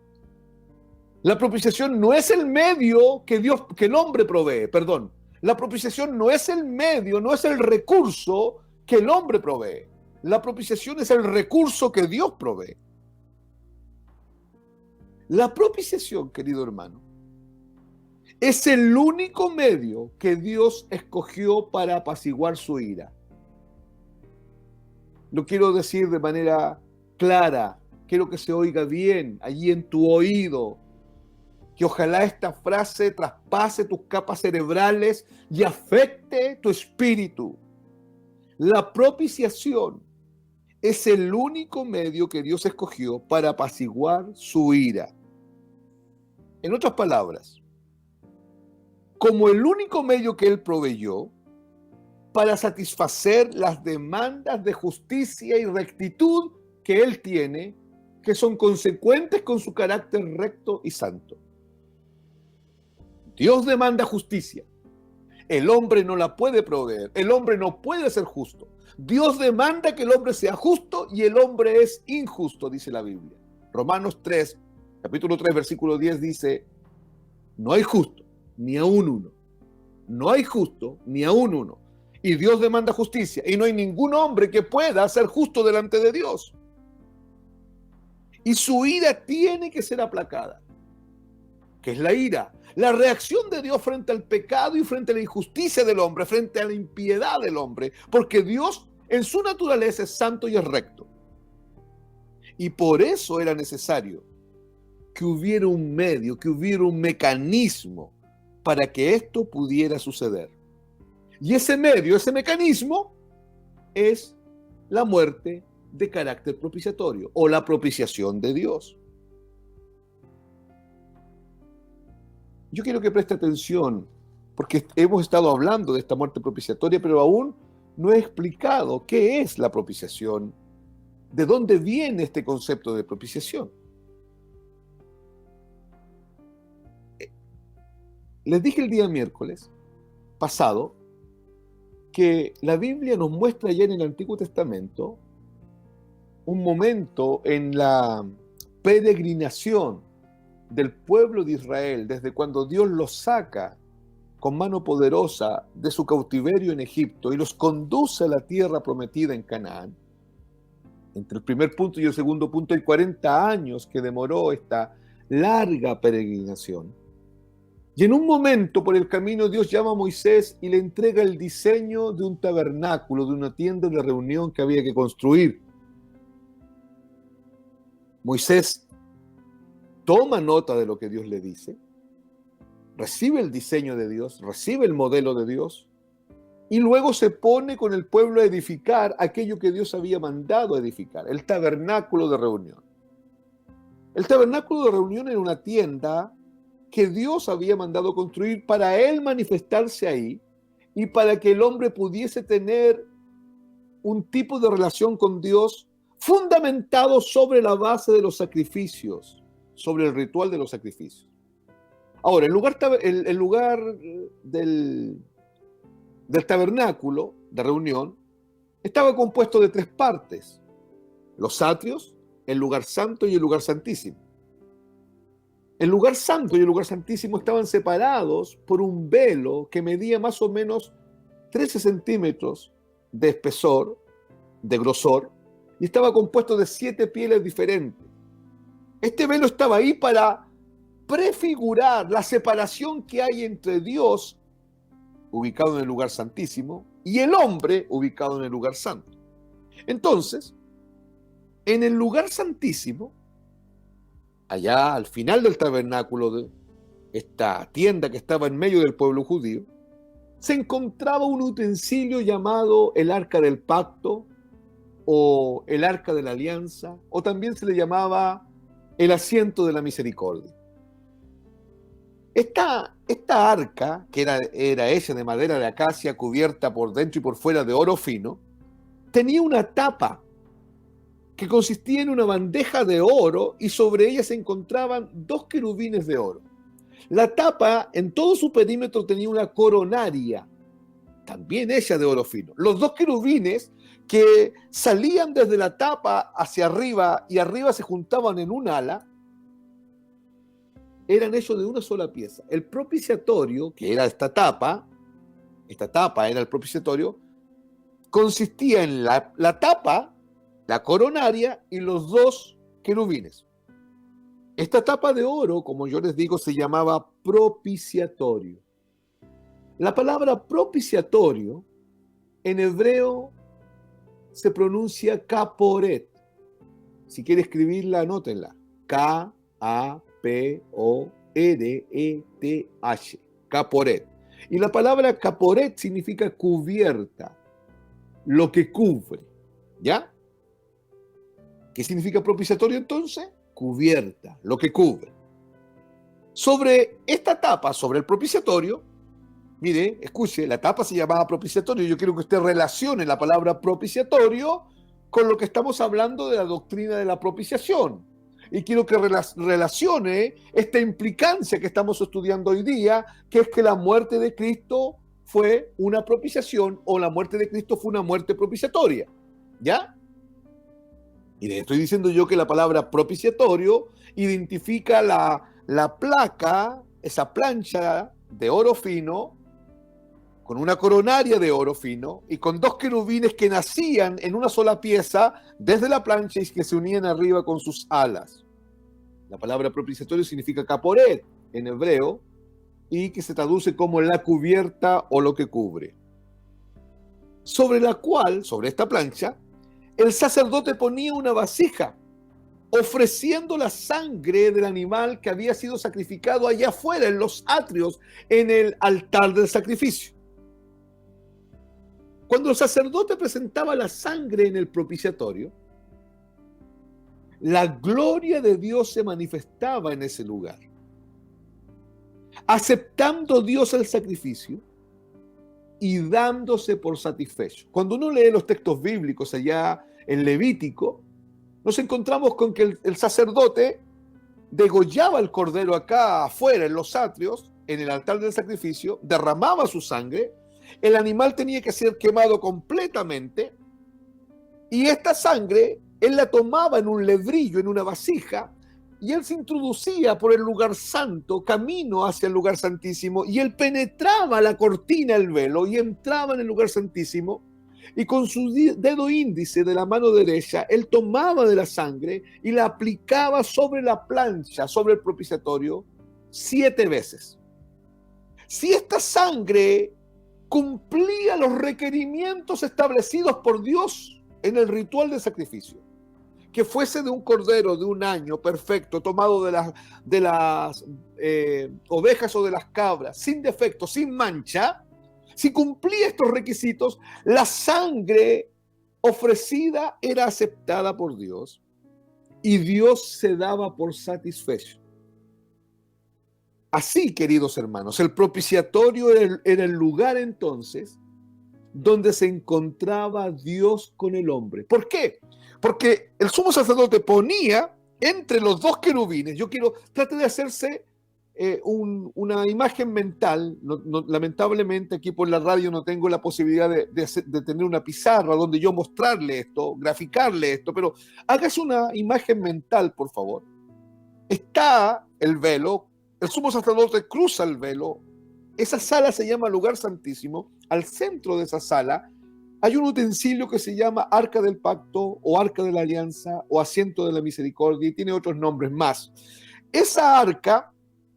Speaker 1: La propiciación no es el medio que el hombre provee, perdón. La propiciación no es el medio, no es el recurso que el hombre provee. La propiciación es el recurso que Dios provee. La propiciación, querido hermano, Es el único medio que Dios escogió para apaciguar su ira. Lo quiero decir de manera clara, quiero que se oiga bien allí en tu oído, que ojalá esta frase traspase tus capas cerebrales y afecte tu espíritu. La propiciación es el único medio que Dios escogió para apaciguar su ira. En otras palabras, como el único medio que Él proveyó para satisfacer las demandas de justicia y rectitud que Él tiene, que son consecuentes con su carácter recto y santo. Dios demanda justicia. El hombre no la puede proveer. El hombre no puede ser justo. Dios demanda que el hombre sea justo y el hombre es injusto, dice la Biblia. Romanos 3, capítulo 3, versículo 10 dice, no hay justo, ni aún uno. No hay justo, ni aún uno. Y Dios demanda justicia. Y no hay ningún hombre que pueda ser justo delante de Dios. Y su ira tiene que ser aplacada. ¿Qué es la ira? La reacción de Dios frente al pecado y frente a la injusticia del hombre, frente a la impiedad del hombre, porque Dios en su naturaleza es santo y es recto. Y por eso era necesario que hubiera un medio, que hubiera un mecanismo para que esto pudiera suceder. Y ese medio, ese mecanismo, es la muerte de carácter propiciatorio o la propiciación de Dios. Yo quiero que preste atención, porque hemos estado hablando de esta muerte propiciatoria, pero aún no he explicado qué es la propiciación, de dónde viene este concepto de propiciación. Les dije el día miércoles pasado que la Biblia nos muestra ya en el Antiguo Testamento un momento en la peregrinación del pueblo de Israel, desde cuando Dios los saca con mano poderosa de su cautiverio en Egipto y los conduce a la tierra prometida en Canaán. Entre el primer punto y el segundo punto hay 40 años que demoró esta larga peregrinación. Y en un momento por el camino Dios llama a Moisés y le entrega el diseño de un tabernáculo, de una tienda de reunión que había que construir. Moisés toma nota de lo que Dios le dice, recibe el diseño de Dios, recibe el modelo de Dios, y luego se pone con el pueblo a edificar aquello que Dios había mandado edificar, el tabernáculo de reunión. El tabernáculo de reunión era una tienda que Dios había mandado construir para Él manifestarse ahí y para que el hombre pudiese tener un tipo de relación con Dios fundamentado sobre la base de los sacrificios, sobre el ritual de los sacrificios. Ahora, el lugar del tabernáculo de reunión estaba compuesto de 3 partes: los atrios, el lugar santo y el lugar santísimo. El lugar santo y el lugar santísimo estaban separados por un velo que medía más o menos 13 centímetros de espesor, de grosor, y estaba compuesto de 7 pieles diferentes. Este velo estaba ahí para prefigurar la separación que hay entre Dios, ubicado en el lugar santísimo, y el hombre, ubicado en el lugar santo. Entonces, en el lugar santísimo, allá al final del tabernáculo, de esta tienda que estaba en medio del pueblo judío, se encontraba un utensilio llamado el arca del pacto o el arca de la alianza, o también se le llamaba el asiento de la misericordia. Esta arca, que era hecha de madera de acacia cubierta por dentro y por fuera de oro fino, tenía una tapa que consistía en una bandeja de oro y sobre ella se encontraban 2 querubines de oro. La tapa en todo su perímetro tenía una coronaria, también hecha de oro fino. Los 2 querubines que salían desde la tapa hacia arriba y arriba se juntaban en un ala, eran hechos de una sola pieza. El propiciatorio, que era esta tapa era el propiciatorio, consistía en la tapa, la coronaria y los 2 querubines. Esta tapa de oro, como yo les digo, se llamaba propiciatorio. La palabra propiciatorio en hebreo se pronuncia kaporet. Si quiere escribirla, anótenla. K-A-P-O-R-E-T-H. Kaporet. Y la palabra kaporet significa cubierta, lo que cubre. ¿Ya? ¿Qué significa propiciatorio entonces? Cubierta, lo que cubre. Sobre esta tapa, sobre el propiciatorio, mire, escuche, la tapa se llamaba propiciatorio. Yo quiero que usted relacione la palabra propiciatorio con lo que estamos hablando de la doctrina de la propiciación. Y quiero que relacione esta implicancia que estamos estudiando hoy día, que es que la muerte de Cristo fue una propiciación o la muerte de Cristo fue una muerte propiciatoria. ¿Ya? Y le estoy diciendo yo que la palabra propiciatorio identifica la placa, esa plancha de oro fino, con una coronaria de oro fino y con dos querubines que nacían en una sola pieza desde la plancha y que se unían arriba con sus alas. La palabra propiciatorio significa kaporet en hebreo y que se traduce como la cubierta o lo que cubre. Sobre la cual, sobre esta plancha, el sacerdote ponía una vasija ofreciendo la sangre del animal que había sido sacrificado allá afuera en los atrios en el altar del sacrificio. Cuando el sacerdote presentaba la sangre en el propiciatorio, la gloria de Dios se manifestaba en ese lugar. Aceptando Dios el sacrificio y dándose por satisfecho. Cuando uno lee los textos bíblicos allá en Levítico, nos encontramos con que el sacerdote degollaba el cordero acá afuera en los atrios, en el altar del sacrificio, derramaba su sangre. El animal tenía que ser quemado completamente y esta sangre él la tomaba en un lebrillo, en una vasija, y él se introducía por el lugar santo, camino hacia el lugar santísimo, y él penetraba la cortina, el velo, y entraba en el lugar santísimo, y con su dedo índice de la mano derecha, él tomaba de la sangre y la aplicaba sobre la plancha, sobre el propiciatorio, 7 veces. Si esta sangre cumplía los requerimientos establecidos por Dios en el ritual de sacrificio, que fuese de un cordero de un año perfecto, tomado de las ovejas o de las cabras, sin defecto, sin mancha, si cumplía estos requisitos, la sangre ofrecida era aceptada por Dios y Dios se daba por satisfecho. Así, queridos hermanos, el propiciatorio era el lugar entonces donde se encontraba Dios con el hombre. ¿Por qué? Porque el sumo sacerdote ponía entre los dos querubines, trate de hacerse una imagen mental. Lamentablemente aquí por la radio no tengo la posibilidad de tener una pizarra donde yo mostrarle esto, graficarle esto, pero hágase una imagen mental, por favor. Está el velo, el sumo sacerdote cruza el velo, esa sala se llama lugar santísimo. Al centro de esa sala hay un utensilio que se llama arca del pacto o arca de la alianza o asiento de la misericordia y tiene otros nombres más. Esa arca,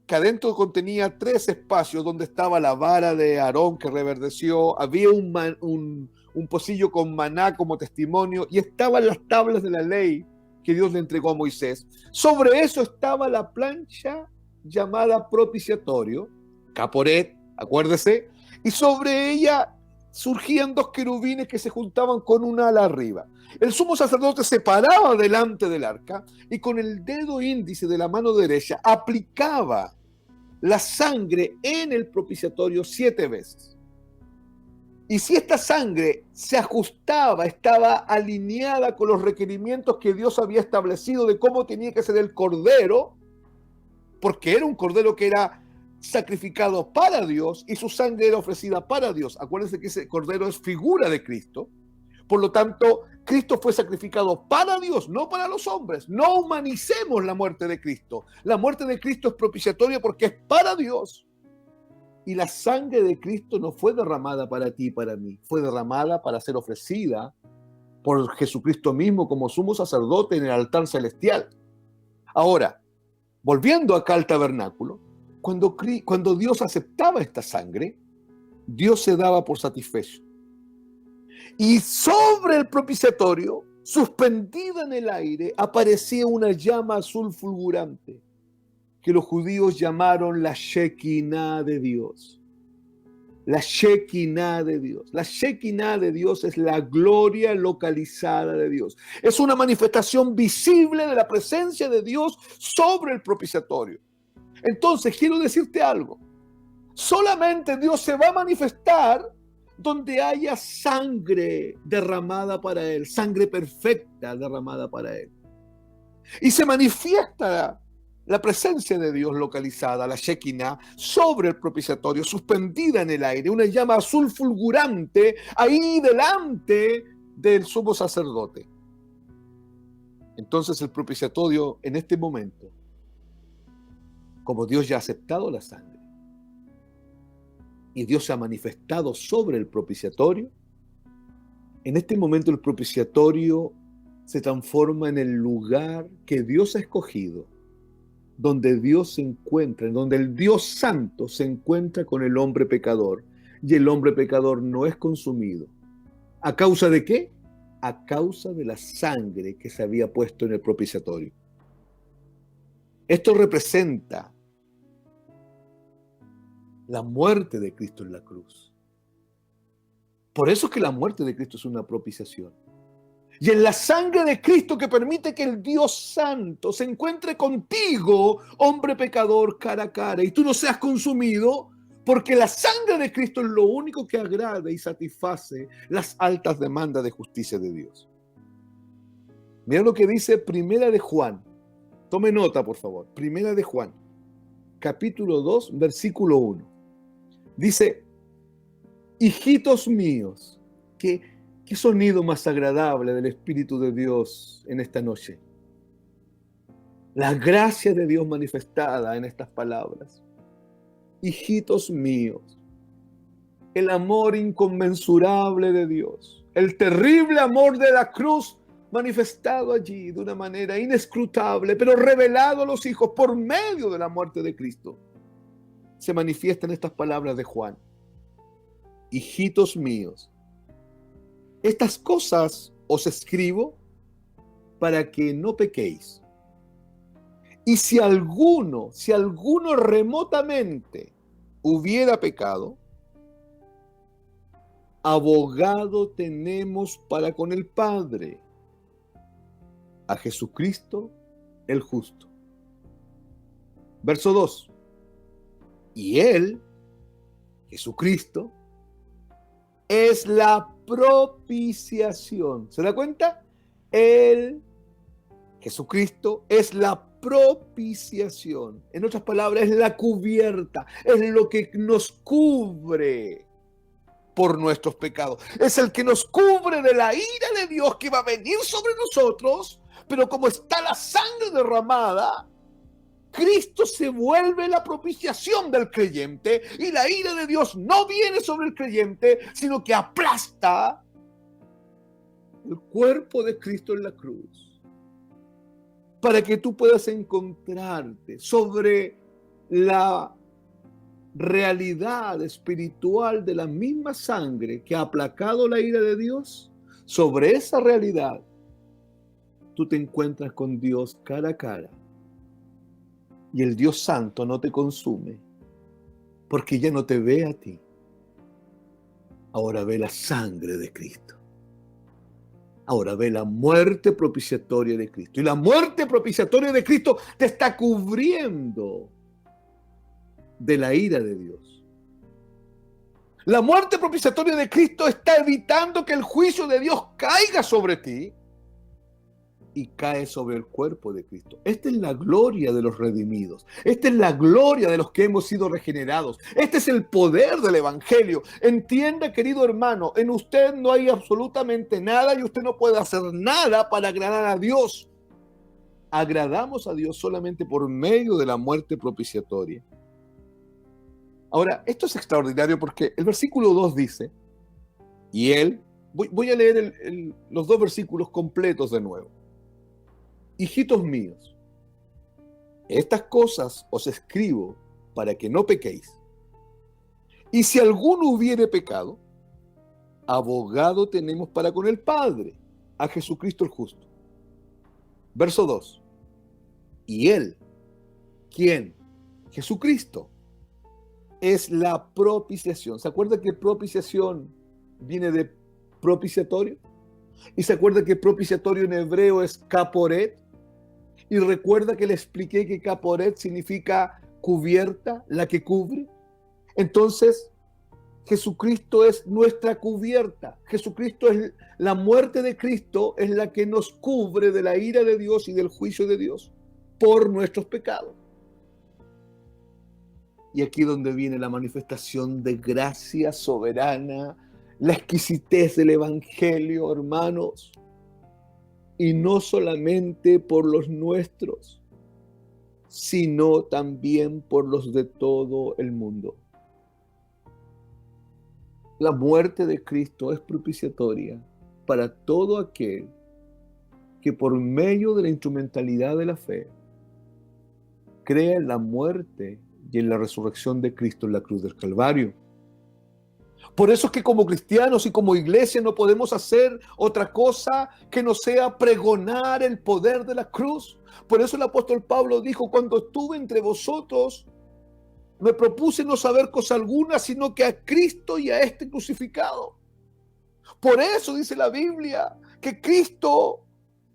Speaker 1: que adentro contenía 3 espacios donde estaba la vara de Aarón que reverdeció, había un pocillo con maná como testimonio y estaban las tablas de la ley que Dios le entregó a Moisés. Sobre eso estaba la plancha llamada propiciatorio, kaporet, acuérdese, y sobre ella surgían 2 querubines que se juntaban con un ala arriba. El sumo sacerdote se paraba delante del arca y con el dedo índice de la mano derecha aplicaba la sangre en el propiciatorio 7 veces. Y si esta sangre se ajustaba, estaba alineada con los requerimientos que Dios había establecido de cómo tenía que ser el cordero, porque era un cordero que era sacrificado para Dios y su sangre era ofrecida para Dios. Acuérdense que ese cordero es figura de Cristo. Por lo tanto, Cristo fue sacrificado para Dios, no para los hombres. No humanicemos la muerte de Cristo. La muerte de Cristo es propiciatoria porque es para Dios. Y la sangre de Cristo no fue derramada para ti y para mí. Fue derramada para ser ofrecida por Jesucristo mismo como sumo sacerdote en el altar celestial. Ahora, volviendo acá al tabernáculo, Cuando Dios aceptaba esta sangre, Dios se daba por satisfecho. Y sobre el propiciatorio, suspendida en el aire, aparecía una llama azul fulgurante, que los judíos llamaron la Shekinah de Dios. La Shekinah de Dios. La Shekinah de Dios es la gloria localizada de Dios. Es una manifestación visible de la presencia de Dios sobre el propiciatorio. Entonces, quiero decirte algo. Solamente Dios se va a manifestar donde haya sangre derramada para Él, sangre perfecta derramada para Él. Y se manifiesta la presencia de Dios localizada, la Shekinah, sobre el propiciatorio, suspendida en el aire, una llama azul fulgurante ahí delante del sumo sacerdote. Entonces el propiciatorio en este momento, como Dios ya ha aceptado la sangre, y Dios se ha manifestado sobre el propiciatorio, en este momento el propiciatorio se transforma en el lugar que Dios ha escogido, donde Dios se encuentra, donde el Dios Santo se encuentra con el hombre pecador, y el hombre pecador no es consumido. ¿A causa de qué? A causa de la sangre que se había puesto en el propiciatorio. Esto representa la muerte de Cristo en la cruz. Por eso es que la muerte de Cristo es una propiciación. Y en la sangre de Cristo que permite que el Dios Santo se encuentre contigo, hombre pecador, cara a cara, y tú no seas consumido, porque la sangre de Cristo es lo único que agrada y satisface las altas demandas de justicia de Dios. Mira lo que dice Primera de Juan. Tome nota, por favor. Primera de Juan, capítulo 2, versículo 1. Dice: hijitos míos, qué sonido más agradable del Espíritu de Dios en esta noche. La gracia de Dios manifestada en estas palabras. Hijitos míos, el amor inconmensurable de Dios, el terrible amor de la cruz manifestado allí de una manera inescrutable, pero revelado a los hijos por medio de la muerte de Cristo, se manifiesta en estas palabras de Juan. Hijitos míos, estas cosas os escribo para que no pequéis. Y si alguno remotamente hubiera pecado, abogado tenemos para con el Padre, a Jesucristo el justo. Verso 2. Y Él, Jesucristo, es la propiciación. ¿Se da cuenta? Él, Jesucristo, es la propiciación. En otras palabras, es la cubierta, es lo que nos cubre por nuestros pecados. Es el que nos cubre de la ira de Dios que va a venir sobre nosotros, pero como está la sangre derramada, Cristo se vuelve la propiciación del creyente y la ira de Dios no viene sobre el creyente, sino que aplasta el cuerpo de Cristo en la cruz para que tú puedas encontrarte sobre la realidad espiritual de la misma sangre que ha aplacado la ira de Dios. Sobre esa realidad tú te encuentras con Dios cara a cara. Y el Dios Santo no te consume, porque ya no te ve a ti. Ahora ve la sangre de Cristo. Ahora ve la muerte propiciatoria de Cristo. Y la muerte propiciatoria de Cristo te está cubriendo de la ira de Dios. La muerte propiciatoria de Cristo está evitando que el juicio de Dios caiga sobre ti y cae sobre el cuerpo de Cristo. Esta es la gloria de los redimidos. Esta es la gloria de los que hemos sido regenerados. Este es el poder del Evangelio. Entienda, querido hermano, en usted no hay absolutamente nada y usted no puede hacer nada para agradar a Dios. Agradamos a Dios solamente por medio de la muerte propiciatoria. Ahora, esto es extraordinario porque el versículo 2 dice, y Él, voy a leer los dos versículos completos de nuevo. Hijitos míos, estas cosas os escribo para que no pequéis. Y si alguno hubiere pecado, abogado tenemos para con el Padre, a Jesucristo el justo. Verso 2. Y Él, ¿quién? Jesucristo, es la propiciación. ¿Se acuerda que propiciación viene de propiciatorio? ¿Y se acuerda que propiciatorio en hebreo es caporet? Y recuerda que le expliqué que caporet significa cubierta, la que cubre. Entonces, Jesucristo es nuestra cubierta. Jesucristo es la muerte de Cristo, es la que nos cubre de la ira de Dios y del juicio de Dios por nuestros pecados. Y aquí donde viene la manifestación de gracia soberana, la exquisitez del Evangelio, hermanos. Y no solamente por los nuestros, sino también por los de todo el mundo. La muerte de Cristo es propiciatoria para todo aquel que por medio de la instrumentalidad de la fe crea en la muerte y en la resurrección de Cristo en la cruz del Calvario. Por eso es que como cristianos y como iglesia no podemos hacer otra cosa que no sea pregonar el poder de la cruz. Por eso el apóstol Pablo dijo: cuando estuve entre vosotros, me propuse no saber cosa alguna, sino que a Cristo y a este crucificado. Por eso dice la Biblia que Cristo,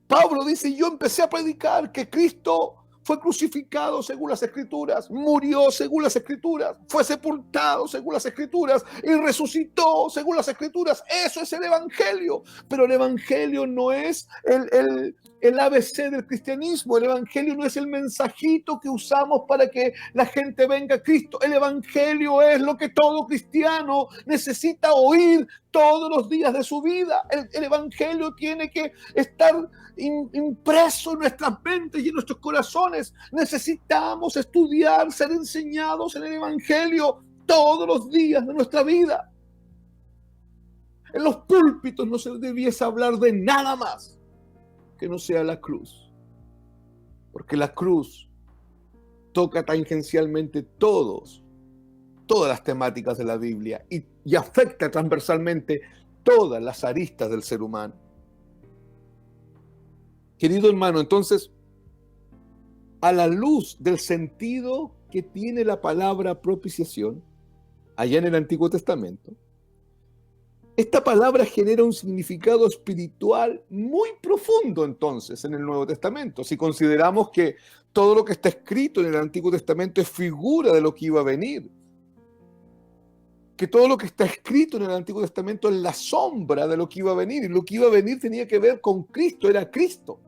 Speaker 1: Pablo dice, yo empecé a predicar que Cristo fue crucificado según las Escrituras, murió según las Escrituras, fue sepultado según las Escrituras y resucitó según las Escrituras. Eso es el Evangelio. Pero el Evangelio no es el ABC del cristianismo. El Evangelio no es el mensajito que usamos para que la gente venga a Cristo. El Evangelio es lo que todo cristiano necesita oír todos los días de su vida. El Evangelio tiene que estar impreso en nuestras mentes y en nuestros corazones. Necesitamos estudiar, ser enseñados en el Evangelio todos los días de nuestra vida. En los púlpitos no se debiese hablar de nada más que no sea la cruz, porque la cruz toca tangencialmente todas las temáticas de la Biblia y afecta transversalmente todas las aristas del ser humano. Querido hermano, entonces, a la luz del sentido que tiene la palabra propiciación, allá en el Antiguo Testamento, esta palabra genera un significado espiritual muy profundo entonces en el Nuevo Testamento. Si consideramos que todo lo que está escrito en el Antiguo Testamento es figura de lo que iba a venir, que todo lo que está escrito en el Antiguo Testamento es la sombra de lo que iba a venir, y lo que iba a venir tenía que ver con Cristo, era Cristo.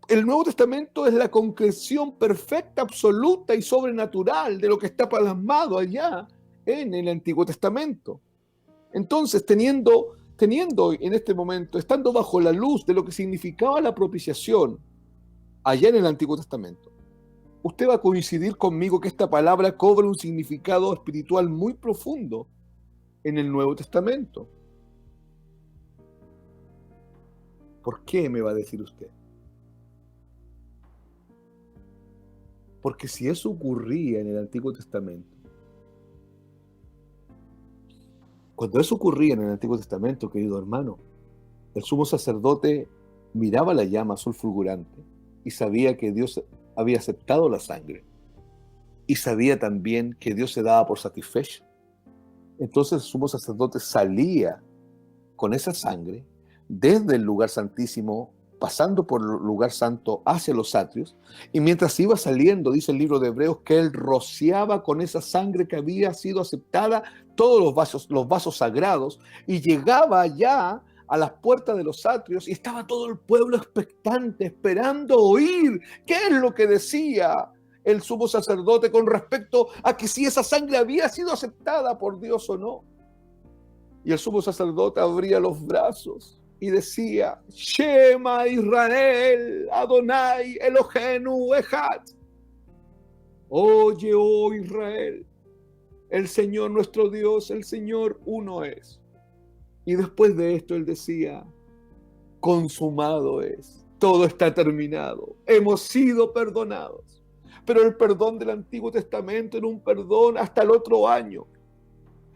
Speaker 1: El Nuevo Testamento es la concreción perfecta, absoluta y sobrenatural de lo que está plasmado allá en el Antiguo Testamento. Entonces, teniendo en este momento, estando bajo la luz de lo que significaba la propiciación allá en el Antiguo Testamento, usted va a coincidir conmigo que esta palabra cobra un significado espiritual muy profundo en el Nuevo Testamento. ¿Por qué, me va a decir usted? Porque si eso ocurría en el Antiguo Testamento, cuando eso ocurría en el Antiguo Testamento, querido hermano, el sumo sacerdote miraba la llama azul fulgurante y sabía que Dios había aceptado la sangre. Y sabía también que Dios se daba por satisfecho. Entonces el sumo sacerdote salía con esa sangre desde el lugar santísimo, pasando por el lugar santo hacia los atrios, y mientras iba saliendo, dice el libro de Hebreos, que él rociaba con esa sangre que había sido aceptada todos los vasos sagrados, y llegaba allá a las puertas de los atrios, y estaba todo el pueblo expectante, esperando oír qué es lo que decía el sumo sacerdote con respecto a que si esa sangre había sido aceptada por Dios o no. Y el sumo sacerdote abría los brazos y decía: Shema Israel, Adonai Eloheinu Echad. Oye, oh Israel, el Señor nuestro Dios, el Señor uno es. Y después de esto él decía: consumado es, todo está terminado, hemos sido perdonados. Pero el perdón del Antiguo Testamento era un perdón hasta el otro año.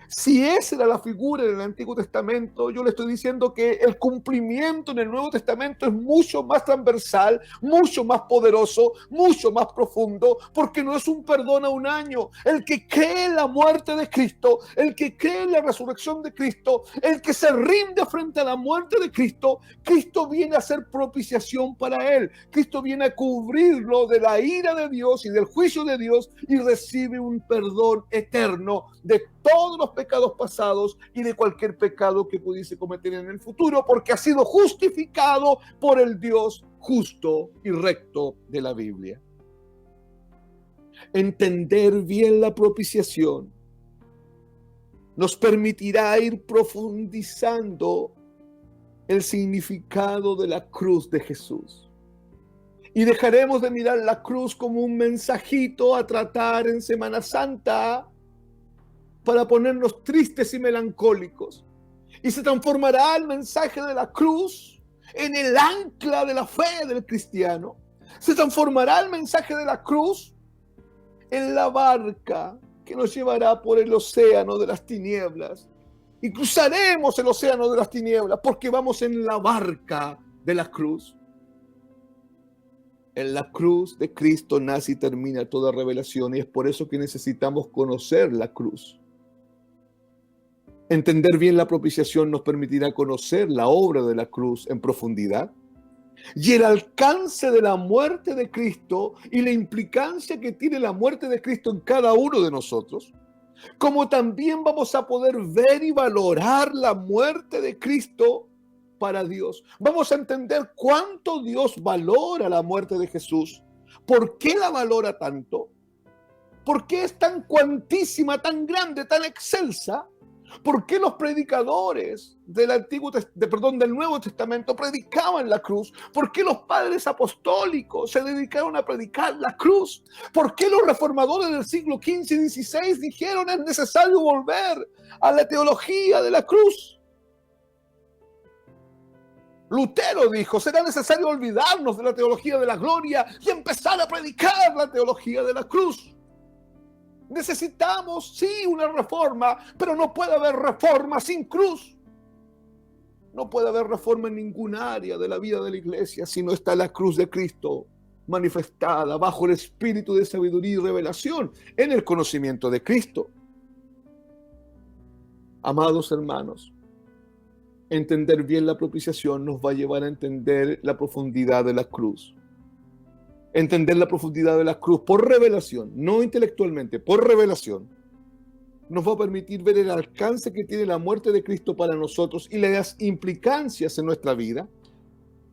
Speaker 1: Si esa era la figura en el Antiguo Testamento, yo le estoy diciendo que el cumplimiento en el Nuevo Testamento es mucho más transversal, mucho más poderoso, mucho más profundo, porque no es un perdón a un año. El que cree en la muerte de Cristo, el que cree en la resurrección de Cristo, el que se rinde frente a la muerte de Cristo, Cristo viene a hacer propiciación para él. Cristo viene a cubrirlo de la ira de Dios y del juicio de Dios y recibe un perdón eterno de todos los pecados pasados y de cualquier pecado que pudiese cometer en el futuro, porque ha sido justificado por el Dios justo y recto de la Biblia. Entender bien la propiciación nos permitirá ir profundizando el significado de la cruz de Jesús. Y dejaremos de mirar la cruz como un mensajito a tratar en Semana Santa para ponernos tristes y melancólicos. Y se transformará el mensaje de la cruz en el ancla de la fe del cristiano. Se transformará el mensaje de la cruz en la barca que nos llevará por el océano de las tinieblas. Y cruzaremos el océano de las tinieblas porque vamos en la barca de la cruz. En la cruz de Cristo nace y termina toda revelación, y es por eso que necesitamos conocer la cruz. Entender bien la propiciación nos permitirá conocer la obra de la cruz en profundidad y el alcance de la muerte de Cristo y la implicancia que tiene la muerte de Cristo en cada uno de nosotros, como también vamos a poder ver y valorar la muerte de Cristo para Dios. Vamos a entender cuánto Dios valora la muerte de Jesús, por qué la valora tanto, por qué es tan cuantísima, tan grande, tan excelsa. ¿Por qué los predicadores del Nuevo Testamento predicaban la cruz? ¿Por qué los padres apostólicos se dedicaron a predicar la cruz? ¿Por qué los reformadores del siglo XV y XVI dijeron es necesario volver a la teología de la cruz? Lutero dijo, será necesario olvidarnos de la teología de la gloria y empezar a predicar la teología de la cruz. Necesitamos, sí, una reforma, pero no puede haber reforma sin cruz. No puede haber reforma en ninguna área de la vida de la iglesia si no está la cruz de Cristo manifestada bajo el espíritu de sabiduría y revelación en el conocimiento de Cristo. Amados hermanos, entender bien la propiciación nos va a llevar a entender la profundidad de la cruz. Entender la profundidad de la cruz por revelación, no intelectualmente, por revelación, nos va a permitir ver el alcance que tiene la muerte de Cristo para nosotros y las implicancias en nuestra vida,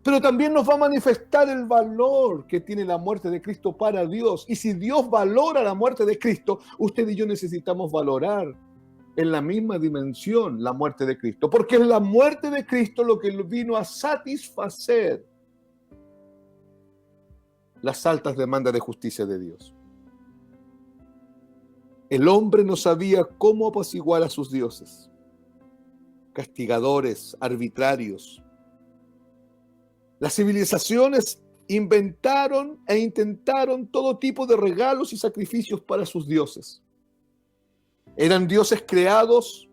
Speaker 1: pero también nos va a manifestar el valor que tiene la muerte de Cristo para Dios. Y si Dios valora la muerte de Cristo, usted y yo necesitamos valorar en la misma dimensión la muerte de Cristo, porque es la muerte de Cristo lo que vino a satisfacer las altas demandas de justicia de Dios. El hombre no sabía cómo apaciguar a sus dioses, castigadores, arbitrarios. Las civilizaciones inventaron e intentaron todo tipo de regalos y sacrificios para sus dioses. Eran dioses creados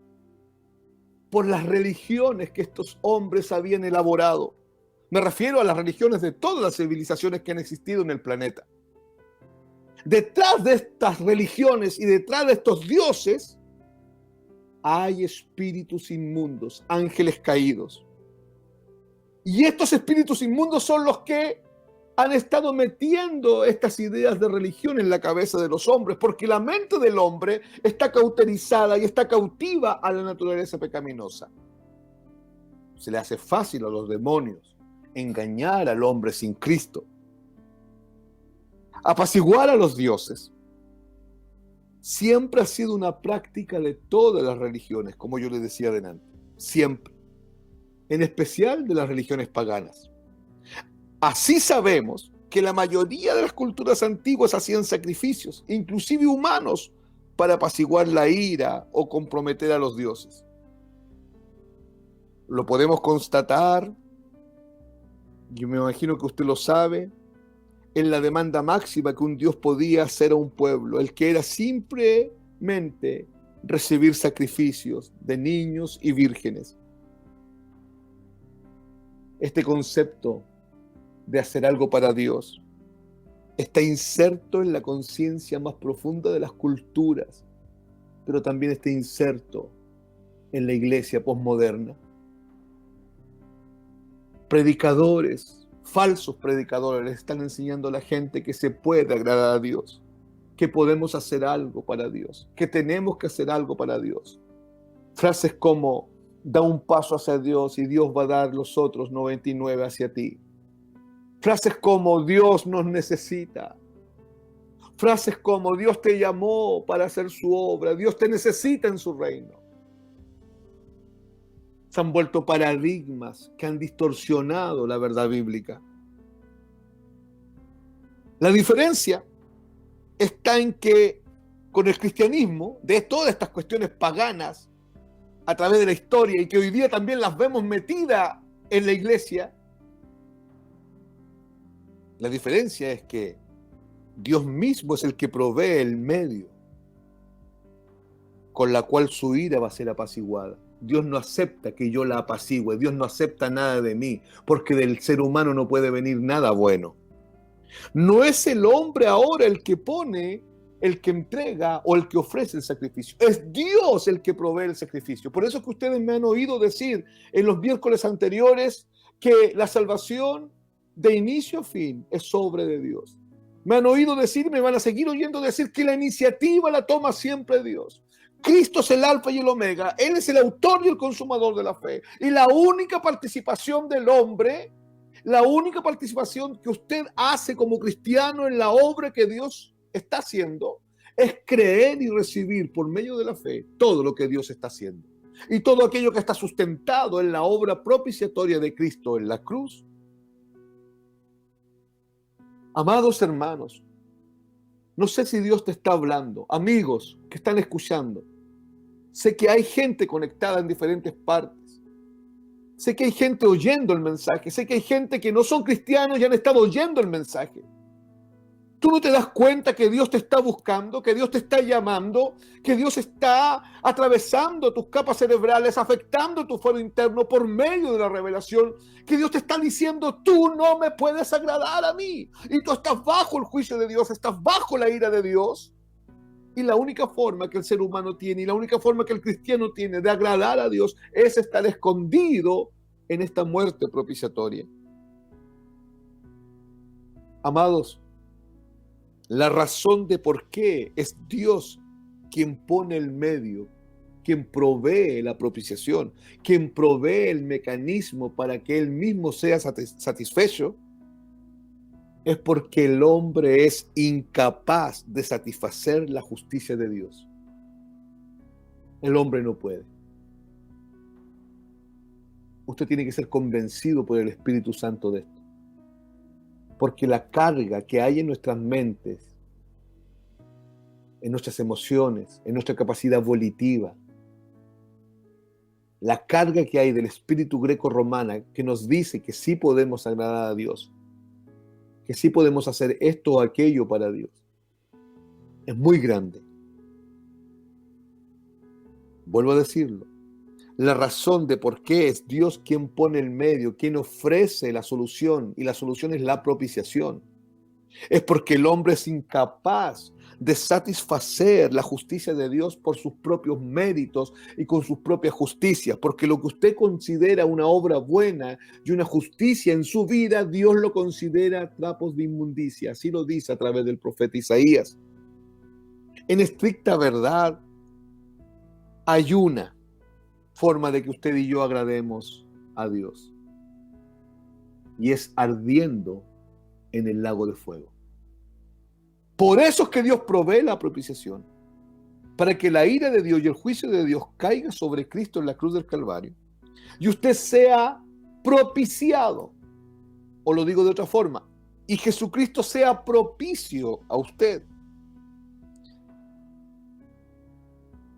Speaker 1: por las religiones que estos hombres habían elaborado. Me refiero a las religiones de todas las civilizaciones que han existido en el planeta. Detrás de estas religiones y detrás de estos dioses hay espíritus inmundos, ángeles caídos. Y estos espíritus inmundos son los que han estado metiendo estas ideas de religión en la cabeza de los hombres, porque la mente del hombre está cauterizada y está cautiva a la naturaleza pecaminosa. Se le hace fácil a los demonios engañar al hombre sin Cristo, apaciguar a los dioses. Siempre ha sido una práctica de todas las religiones, como yo les decía adelante, siempre, en especial de las religiones paganas. Así sabemos que la mayoría de las culturas antiguas hacían sacrificios, inclusive humanos, para apaciguar la ira o comprometer a los dioses. Lo podemos constatar, yo me imagino que usted lo sabe, en la demanda máxima que un Dios podía hacer a un pueblo, el que era simplemente recibir sacrificios de niños y vírgenes. Este concepto de hacer algo para Dios está inserto en la conciencia más profunda de las culturas, pero también está inserto en la iglesia posmoderna. Predicadores, falsos predicadores, le están enseñando a la gente que se puede agradar a Dios, que podemos hacer algo para Dios, que tenemos que hacer algo para Dios. Frases como, da un paso hacia Dios y Dios va a dar los otros 99 hacia ti. Frases como, Dios nos necesita. Frases como, Dios te llamó para hacer su obra, Dios te necesita en su reino. Se han vuelto paradigmas que han distorsionado la verdad bíblica. La diferencia está en que con el cristianismo, de todas estas cuestiones paganas a través de la historia y que hoy día también las vemos metidas en la iglesia, la diferencia es que Dios mismo es el que provee el medio con la cual su ira va a ser apaciguada. Dios no acepta que yo la apacigüe, Dios no acepta nada de mí, porque del ser humano no puede venir nada bueno. No es el hombre ahora el que pone, el que entrega o el que ofrece el sacrificio. Es Dios el que provee el sacrificio. Por eso es que ustedes me han oído decir en los miércoles anteriores que la salvación de inicio a fin es obra de Dios. Me han oído decir, me van a seguir oyendo decir que la iniciativa la toma siempre Dios. Cristo es el alfa y el omega. Él es el autor y el consumador de la fe. Y la única participación del hombre, la única participación que usted hace como cristiano en la obra que Dios está haciendo, es creer y recibir por medio de la fe todo lo que Dios está haciendo. Y todo aquello que está sustentado en la obra propiciatoria de Cristo en la cruz. Amados hermanos, no sé si Dios te está hablando, amigos que están escuchando. Sé que hay gente conectada en diferentes partes. Sé que hay gente oyendo el mensaje. Sé que hay gente que no son cristianos y han estado oyendo el mensaje. ¿Tú no te das cuenta que Dios te está buscando, que Dios te está llamando, que Dios está atravesando tus capas cerebrales, afectando tu fuero interno por medio de la revelación? Que Dios te está diciendo, tú no me puedes agradar a mí. Y tú estás bajo el juicio de Dios, estás bajo la ira de Dios. Y la única forma que el ser humano tiene y la única forma que el cristiano tiene de agradar a Dios es estar escondido en esta muerte propiciatoria. Amados, la razón de por qué es Dios quien pone el medio, quien provee la propiciación, quien provee el mecanismo para que Él mismo sea satisfecho, es porque el hombre es incapaz de satisfacer la justicia de Dios. El hombre no puede. Usted tiene que ser convencido por el Espíritu Santo de esto. Porque la carga que hay en nuestras mentes, en nuestras emociones, en nuestra capacidad volitiva, la carga que hay del espíritu greco-romana que nos dice que sí podemos agradar a Dios, que sí podemos hacer esto o aquello para Dios, es muy grande. Vuelvo a decirlo. La razón de por qué es Dios quien pone el medio, quien ofrece la solución, y la solución es la propiciación, es porque el hombre es incapaz de satisfacer la justicia de Dios por sus propios méritos y con sus propias justicias, porque lo que usted considera una obra buena y una justicia en su vida, Dios lo considera trapos de inmundicia. Así lo dice a través del profeta Isaías. En estricta verdad, hay una forma de que usted y yo agrademos a Dios, y es ardiendo en el lago de fuego. Por eso es que Dios provee la propiciación, para que la ira de Dios y el juicio de Dios caiga sobre Cristo en la cruz del Calvario y usted sea propiciado, o lo digo de otra forma, y Jesucristo sea propicio a usted.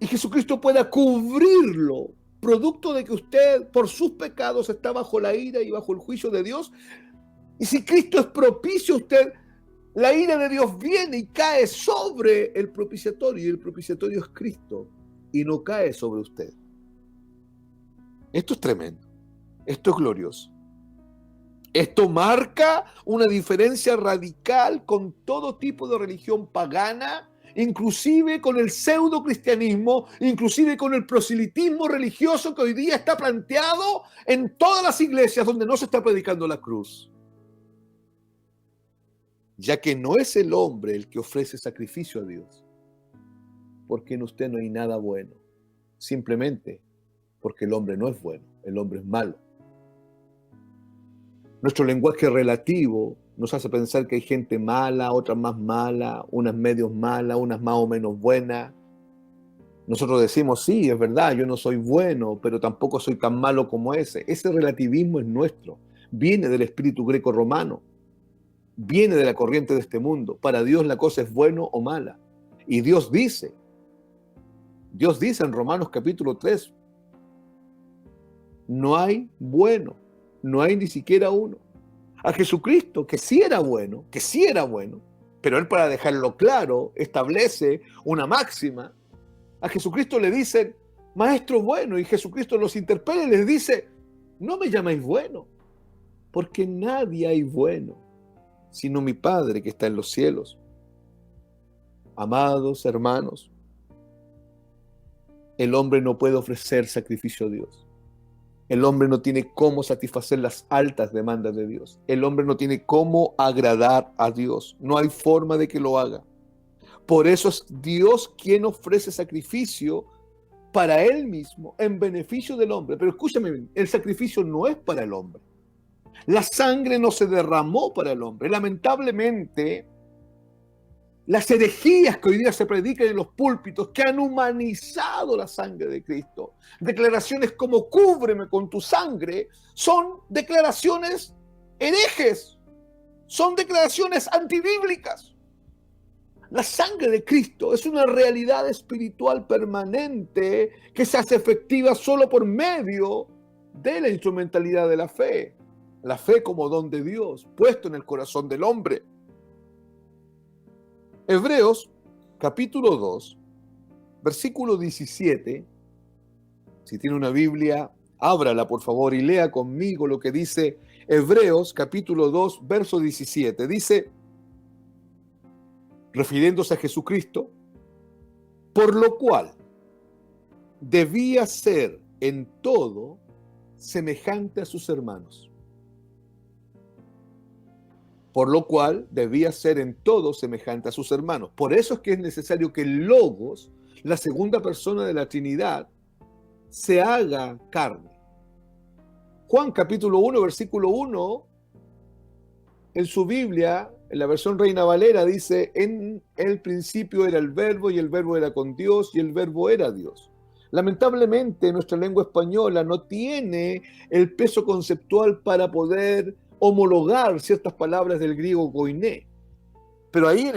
Speaker 1: Y Jesucristo pueda cubrirlo, producto de que usted por sus pecados está bajo la ira y bajo el juicio de Dios. Y si Cristo es propicio, usted La ira de Dios viene y cae sobre el propiciatorio, y el propiciatorio es Cristo, y no cae sobre usted. Esto es tremendo, esto es glorioso. Esto marca una diferencia radical con todo tipo de religión pagana, inclusive con el pseudo cristianismo, inclusive con el proselitismo religioso que hoy día está planteado en todas las iglesias donde no se está predicando la cruz. Ya que no es el hombre el que ofrece sacrificio a Dios, porque en usted no hay nada bueno, simplemente porque el hombre no es bueno, el hombre es malo. Nuestro lenguaje relativo nos hace pensar que hay gente mala, otras más mala, unas medios malas, unas más o menos buenas. Nosotros decimos, sí, es verdad, yo no soy bueno, pero tampoco soy tan malo como ese. Ese relativismo es nuestro, viene del espíritu greco-romano, viene de la corriente de este mundo. Para Dios la cosa es buena o mala. Y Dios dice en Romanos capítulo 3, no hay bueno, no hay ni siquiera uno. A Jesucristo, que sí era bueno, pero Él, para dejarlo claro, establece una máxima. A Jesucristo le dicen, maestro bueno, y Jesucristo los interpela y les dice, no me llamáis bueno, porque nadie hay bueno, sino mi Padre que está en los cielos. Amados hermanos, el hombre no puede ofrecer sacrificio a Dios. El hombre no tiene cómo satisfacer las altas demandas de Dios. El hombre no tiene cómo agradar a Dios. No hay forma de que lo haga. Por eso es Dios quien ofrece sacrificio para Él mismo, en beneficio del hombre. Pero escúchame bien, el sacrificio no es para el hombre. La sangre no se derramó para el hombre. Lamentablemente, las herejías que hoy día se predican en los púlpitos, que han humanizado la sangre de Cristo, declaraciones como cúbreme con tu sangre, son declaraciones herejes, son declaraciones antibíblicas. La sangre de Cristo es una realidad espiritual permanente que se hace efectiva solo por medio de la instrumentalidad de la fe como don de Dios, puesto en el corazón del hombre. Hebreos, capítulo 2, versículo 17. Si tiene una Biblia, ábrala por favor y lea conmigo lo que dice Hebreos, capítulo 2, verso 17. Dice, refiriéndose a Jesucristo, por lo cual debía ser en todo semejante a sus hermanos. Por lo cual debía ser en todo semejante a sus hermanos. Por eso es que es necesario que el Logos, la segunda persona de la Trinidad, se haga carne. Juan capítulo 1, versículo 1, en su Biblia, en la versión Reina Valera, dice, en el principio era el Verbo, y el Verbo era con Dios, y el Verbo era Dios. Lamentablemente, nuestra lengua española no tiene el peso conceptual para poder homologar ciertas palabras del griego koiné. Pero ahí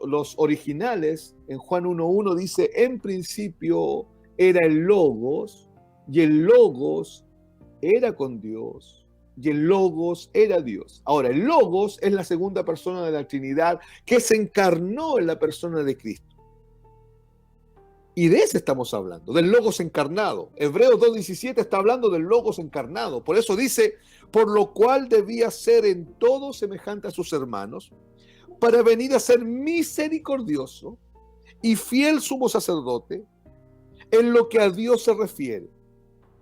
Speaker 1: los originales, en Juan 1.1 dice, en principio era el Logos, y el Logos era con Dios, y el Logos era Dios. Ahora, el Logos es la segunda persona de la Trinidad que se encarnó en la persona de Cristo. Y de ese estamos hablando, del Logos encarnado. Hebreos 2.17 está hablando del Logos encarnado. Por eso dice, por lo cual debía ser en todo semejante a sus hermanos, para venir a ser misericordioso y fiel sumo sacerdote en lo que a Dios se refiere,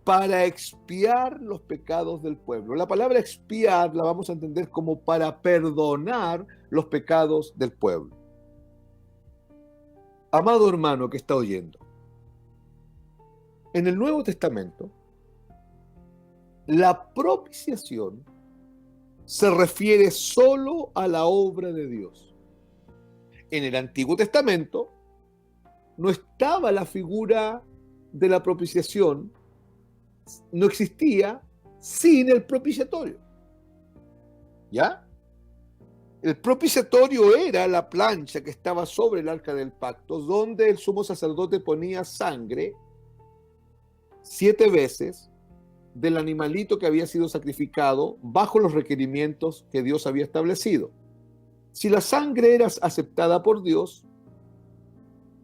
Speaker 1: para expiar los pecados del pueblo. La palabra expiar la vamos a entender como para perdonar los pecados del pueblo. Amado hermano que está oyendo, en el Nuevo Testamento, la propiciación se refiere solo a la obra de Dios. En el Antiguo Testamento no estaba la figura de la propiciación, no existía sin el propiciatorio. ¿Ya? El propiciatorio era la plancha que estaba sobre el arca del pacto, donde el sumo sacerdote ponía sangre 7 veces del animalito que había sido sacrificado bajo los requerimientos que Dios había establecido. Si la sangre era aceptada por Dios,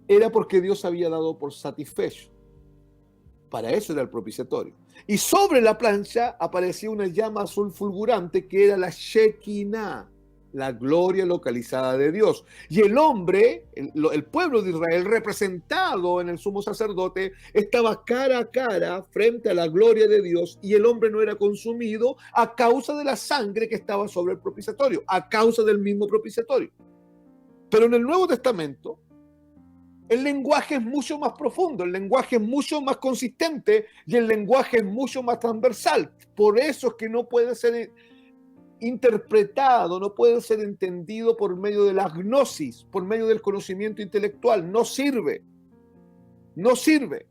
Speaker 1: era porque Dios había dado por satisfecho. Para eso era el propiciatorio. Y sobre la plancha aparecía una llama azul fulgurante que era la Shekinah, la gloria localizada de Dios. Y el hombre, el pueblo de Israel, representado en el sumo sacerdote, estaba cara a cara frente a la gloria de Dios, y el hombre no era consumido a causa de la sangre que estaba sobre el propiciatorio, a causa del mismo propiciatorio. Pero en el Nuevo Testamento, el lenguaje es mucho más profundo, el lenguaje es mucho más consistente y el lenguaje es mucho más transversal. Por eso es que no puede ser interpretado, no puede ser entendido por medio de la gnosis, por medio del conocimiento intelectual. No sirve. No sirve.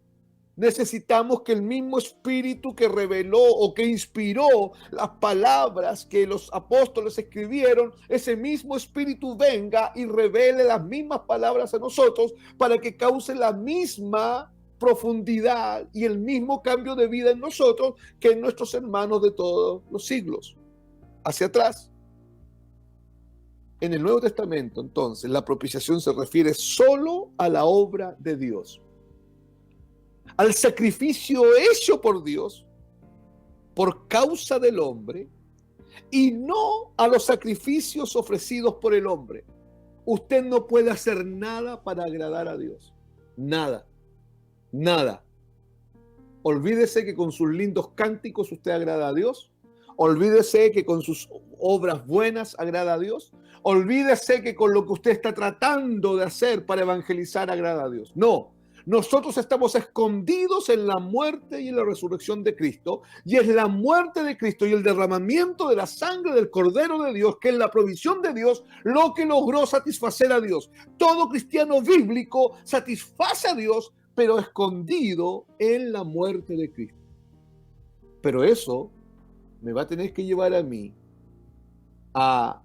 Speaker 1: Necesitamos que el mismo espíritu que reveló o que inspiró las palabras que los apóstoles escribieron, ese mismo espíritu venga y revele las mismas palabras a nosotros para que cause la misma profundidad y el mismo cambio de vida en nosotros que en nuestros hermanos de todos los siglos. Hacia atrás. En el Nuevo Testamento, entonces, la propiciación se refiere solo a la obra de Dios, al sacrificio hecho por Dios por causa del hombre, y no a los sacrificios ofrecidos por el hombre. Usted no puede hacer nada para agradar a Dios. Nada. Nada. Olvídese que con sus lindos cánticos usted agrada a Dios. Olvídese que con sus obras buenas agrada a Dios. Olvídese que con lo que usted está tratando de hacer para evangelizar agrada a Dios. No. Nosotros estamos escondidos en la muerte y en la resurrección de Cristo, y es la muerte de Cristo y el derramamiento de la sangre del Cordero de Dios, que es la provisión de Dios, lo que logró satisfacer a Dios. Todo cristiano bíblico satisface a Dios, pero escondido en la muerte de Cristo. Pero eso me va a tener que llevar a mí a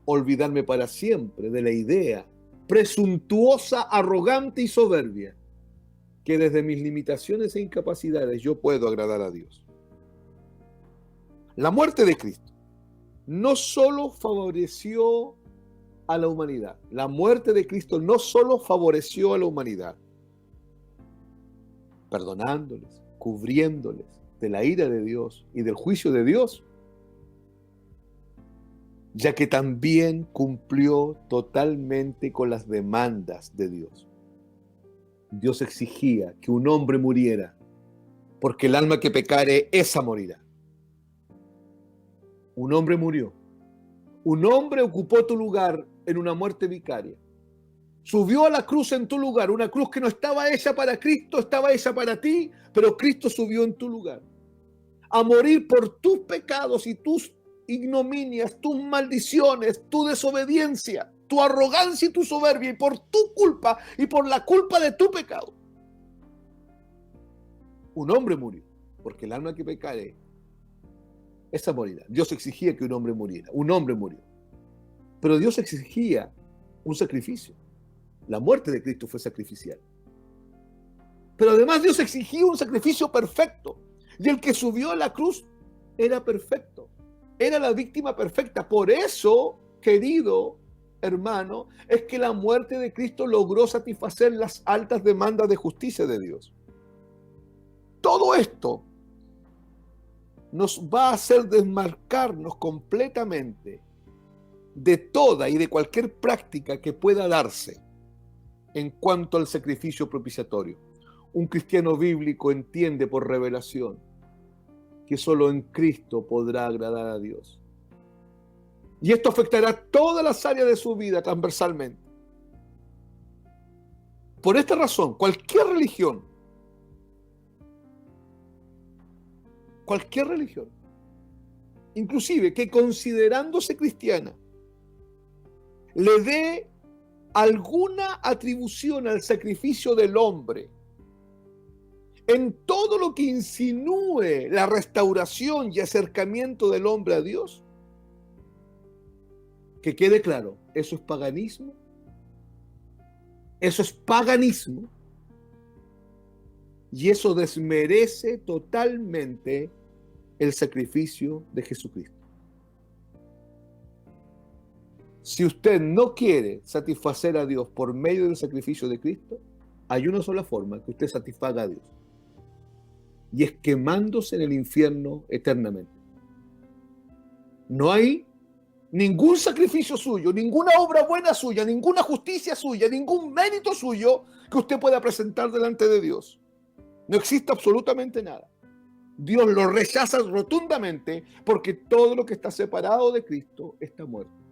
Speaker 1: olvidarme para siempre de la idea presuntuosa, arrogante y soberbia que desde mis limitaciones e incapacidades yo puedo agradar a Dios. La muerte de Cristo no solo favoreció a la humanidad, la muerte de Cristo no solo favoreció a la humanidad, perdonándoles, cubriéndoles de la ira de Dios y del juicio de Dios, ya que también cumplió totalmente con las demandas de Dios. Dios exigía que un hombre muriera, porque el alma que pecare, esa morirá. Un hombre murió. Un hombre ocupó tu lugar en una muerte vicaria. Subió a la cruz en tu lugar, una cruz que no estaba hecha para Cristo, estaba hecha para ti, pero Cristo subió en tu lugar a morir por tus pecados y tus ignominias, tus maldiciones, tu desobediencia, tu arrogancia y tu soberbia, y por tu culpa y por la culpa de tu pecado. Un hombre murió, porque el alma que pecare, esa morirá. Dios exigía que un hombre muriera, un hombre murió. Pero Dios exigía un sacrificio. La muerte de Cristo fue sacrificial. Pero además Dios exigía un sacrificio perfecto. Y el que subió a la cruz era perfecto. Era la víctima perfecta. Por eso, querido hermano, es que la muerte de Cristo logró satisfacer las altas demandas de justicia de Dios. Todo esto nos va a hacer desmarcarnos completamente de toda y de cualquier práctica que pueda darse en cuanto al sacrificio propiciatorio. Un cristiano bíblico entiende por revelación que solo en Cristo podrá agradar a Dios. Y esto afectará todas las áreas de su vida transversalmente. Por esta razón, cualquier religión, inclusive que considerándose cristiana, le dé alguna atribución al sacrificio del hombre, en todo lo que insinúe la restauración y acercamiento del hombre a Dios, que quede claro, eso es paganismo. Eso es paganismo. Y eso desmerece totalmente el sacrificio de Jesucristo. Si usted no quiere satisfacer a Dios por medio del sacrificio de Cristo, hay una sola forma que usted satisfaga a Dios. Y es quemándose en el infierno eternamente. No hay ningún sacrificio suyo, ninguna obra buena suya, ninguna justicia suya, ningún mérito suyo que usted pueda presentar delante de Dios. No existe absolutamente nada. Dios lo rechaza rotundamente porque todo lo que está separado de Cristo está muerto.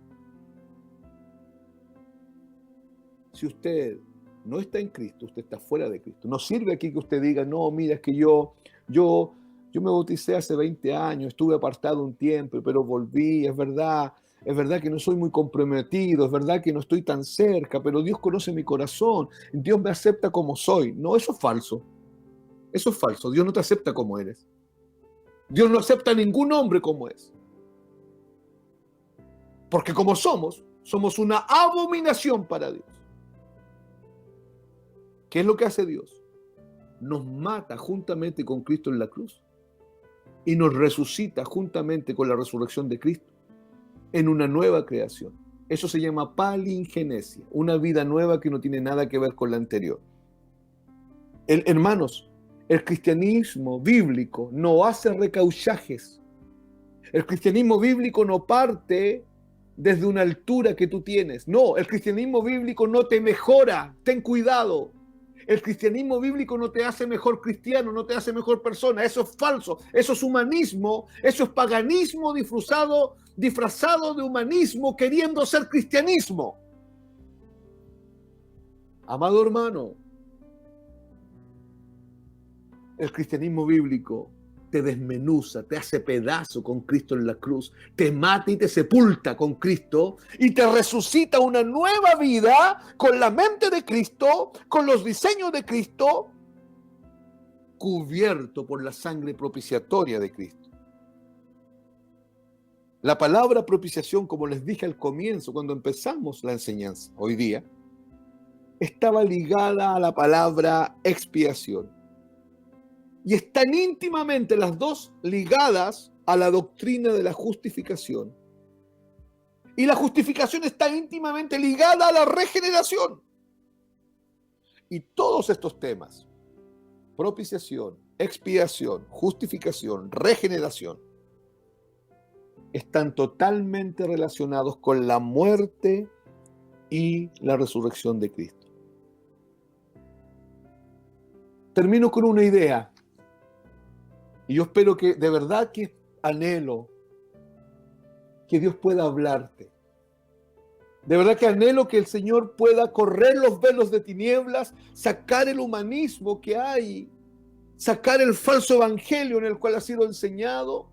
Speaker 1: Si usted no está en Cristo, usted está fuera de Cristo. No sirve aquí que usted diga, no, mira, es que yo me bauticé hace 20 años, estuve apartado un tiempo, pero volví, es verdad que no soy muy comprometido, es verdad que no estoy tan cerca, pero Dios conoce mi corazón, Dios me acepta como soy. No, eso es falso. Eso es falso. Dios no te acepta como eres. Dios no acepta a ningún hombre como es. Porque como somos una abominación para Dios. ¿Qué es lo que hace Dios? Nos mata juntamente con Cristo en la cruz y nos resucita juntamente con la resurrección de Cristo en una nueva creación. Eso se llama palingenesia, una vida nueva que no tiene nada que ver con la anterior. Hermanos, el cristianismo bíblico no hace recauchajes. El cristianismo bíblico no parte desde una altura que tú tienes. No, el cristianismo bíblico no te mejora. Ten cuidado. El cristianismo bíblico no te hace mejor cristiano, no te hace mejor persona. Eso es falso. Eso es humanismo. Eso es paganismo disfrazado de humanismo queriendo ser cristianismo. Amado hermano, el cristianismo bíblico te desmenuza, te hace pedazo con Cristo en la cruz, te mata y te sepulta con Cristo y te resucita una nueva vida con la mente de Cristo, con los diseños de Cristo, cubierto por la sangre propiciatoria de Cristo. La palabra propiciación, como les dije al comienzo, cuando empezamos la enseñanza hoy día, estaba ligada a la palabra expiación. Y están íntimamente las dos ligadas a la doctrina de la justificación. Y la justificación está íntimamente ligada a la regeneración. Y todos estos temas, propiciación, expiación, justificación, regeneración, están totalmente relacionados con la muerte y la resurrección de Cristo. Termino con una idea. Y yo espero que, de verdad que anhelo que Dios pueda hablarte. De verdad que anhelo que el Señor pueda correr los velos de tinieblas, sacar el humanismo que hay, sacar el falso evangelio en el cual ha sido enseñado,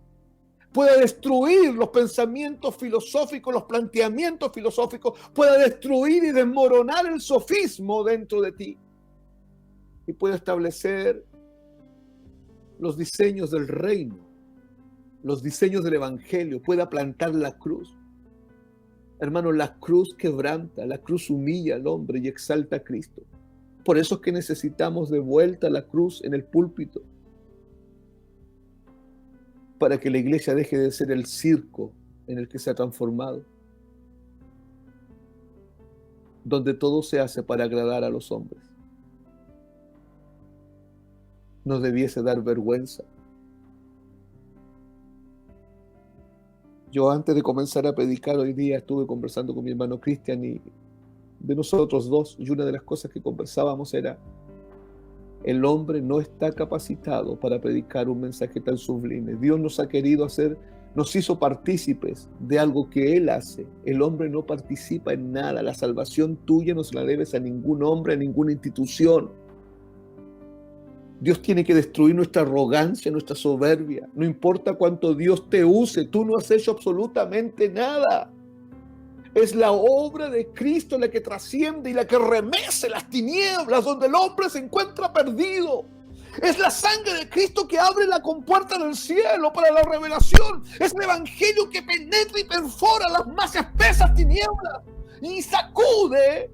Speaker 1: pueda destruir los pensamientos filosóficos, los planteamientos filosóficos, pueda destruir y desmoronar el sofismo dentro de ti y pueda establecer los diseños del reino, los diseños del evangelio, pueda plantar la cruz. Hermano, la cruz quebranta, la cruz humilla al hombre y exalta a Cristo. Por eso es que necesitamos de vuelta la cruz en el púlpito, para que la iglesia deje de ser el circo en el que se ha transformado, donde todo se hace para agradar a los hombres. Nos debiese dar vergüenza. Yo antes de comenzar a predicar hoy día estuve conversando con mi hermano Cristian y de nosotros dos, y una de las cosas que conversábamos era: el hombre no está capacitado para predicar un mensaje tan sublime. Dios nos ha querido hacer, nos hizo partícipes de algo que Él hace. El hombre no participa en nada. La salvación tuya no se la debes a ningún hombre, a ninguna institución. Dios tiene que destruir nuestra arrogancia, nuestra soberbia. No importa cuánto Dios te use, tú no has hecho absolutamente nada. Es la obra de Cristo la que trasciende y la que remece las tinieblas donde el hombre se encuentra perdido. Es la sangre de Cristo que abre la compuerta del cielo para la revelación. Es el evangelio que penetra y perfora las más espesas tinieblas y sacude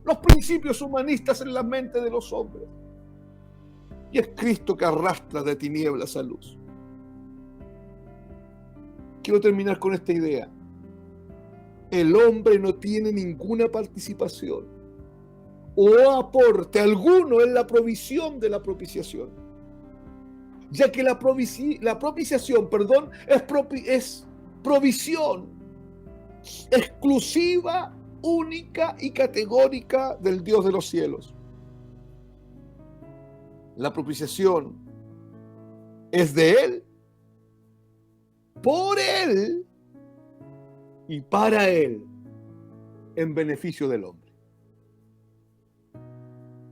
Speaker 1: los principios humanistas en la mente de los hombres. Y es Cristo que arrastra de tinieblas a luz. Quiero terminar con esta idea. el hombre no tiene ninguna participación o aporte alguno en la provisión de la propiciación, ya que la propiciación, es provisión exclusiva, única y categórica del Dios de los cielos. La propiciación es de Él, por Él y para Él, en beneficio del hombre.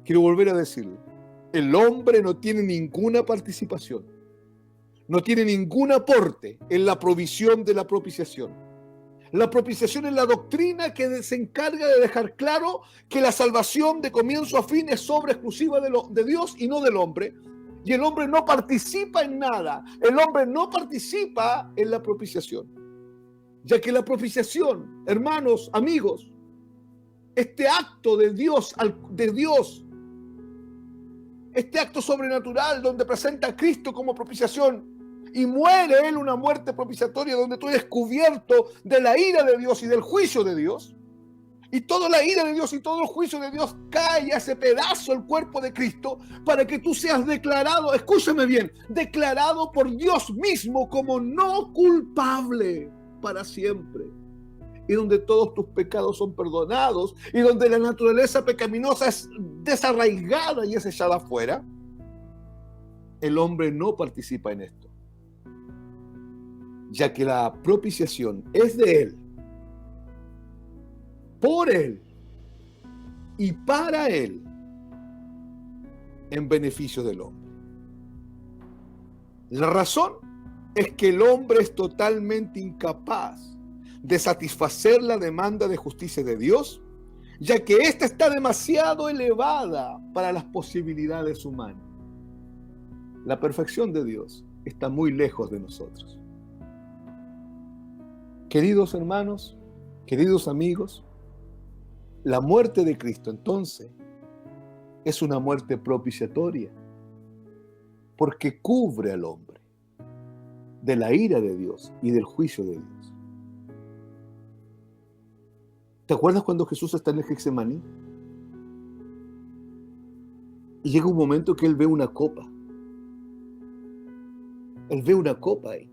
Speaker 1: Quiero volver a decirlo. El hombre no tiene ninguna participación, no tiene ningún aporte en la provisión de la propiciación. La propiciación es la doctrina que se encarga de dejar claro que la salvación de comienzo a fin es obra exclusiva de Dios y no del hombre. Y el hombre no participa en nada. El hombre no participa en la propiciación. Ya que la propiciación, hermanos, amigos, este acto de Dios, este acto sobrenatural donde presenta a Cristo como propiciación, y muere Él una muerte propiciatoria donde tú eres cubierto de la ira de Dios y del juicio de Dios, y toda la ira de Dios y todo el juicio de Dios cae a ese pedazo el cuerpo de Cristo para que tú seas declarado, escúchame bien, declarado por Dios mismo como no culpable para siempre, y donde todos tus pecados son perdonados y donde la naturaleza pecaminosa es desarraigada y es echada afuera. El hombre no participa en esto, ya que la propiciación es de Él, por Él y para Él, en beneficio del hombre. La razón es que el hombre es totalmente incapaz de satisfacer la demanda de justicia de Dios, ya que ésta está demasiado elevada para las posibilidades humanas. La perfección de Dios está muy lejos de nosotros. Queridos hermanos, queridos amigos, la muerte de Cristo entonces es una muerte propiciatoria, porque cubre al hombre de la ira de Dios y del juicio de Dios. ¿Te acuerdas cuando Jesús está en el Getsemaní? Y llega un momento que Él ve una copa. Él ve una copa ahí.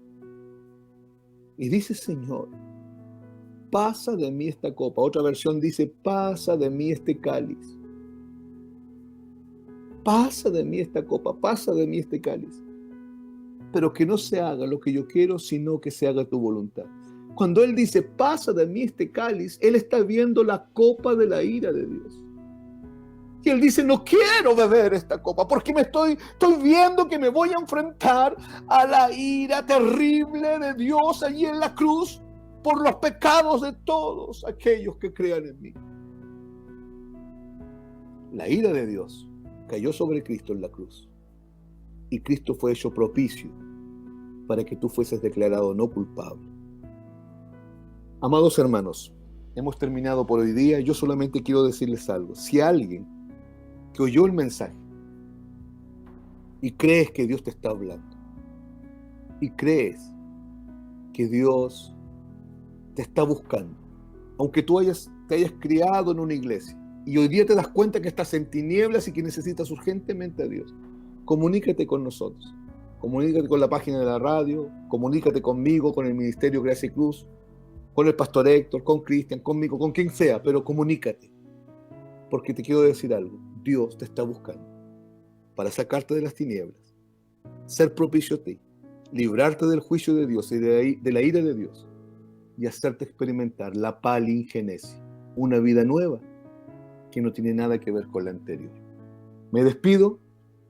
Speaker 1: Y dice, Señor, pasa de mí esta copa. Otra versión dice, pasa de mí este cáliz. Pasa de mí esta copa, pasa de mí este cáliz. Pero que no se haga lo que yo quiero, sino que se haga tu voluntad. Cuando Él dice, pasa de mí este cáliz, Él está viendo la copa de la ira de Dios. Y Él dice, no quiero beber esta copa, porque estoy viendo que me voy a enfrentar a la ira terrible de Dios allí en la cruz por los pecados de todos aquellos que crean en mí. La ira de Dios cayó sobre Cristo en la cruz. Y Cristo fue hecho propicio para que tú fueses declarado no culpable. Amados hermanos, hemos terminado por hoy día. Yo solamente quiero decirles algo. Si alguien que oyó el mensaje y crees que Dios te está hablando y crees que Dios te está buscando, aunque tú te hayas criado en una iglesia y hoy día te das cuenta que estás en tinieblas y que necesitas urgentemente a Dios, comunícate con nosotros, comunícate con la página de la radio, comunícate conmigo, con el Ministerio Gracia y Cruz, con el Pastor Héctor, con Cristian, conmigo, con quien sea, pero comunícate, porque te quiero decir algo. Dios te está buscando para sacarte de las tinieblas, ser propicio a ti, librarte del juicio de Dios y de la ira de Dios y hacerte experimentar la palingenesia, una vida nueva que no tiene nada que ver con la anterior. Me despido,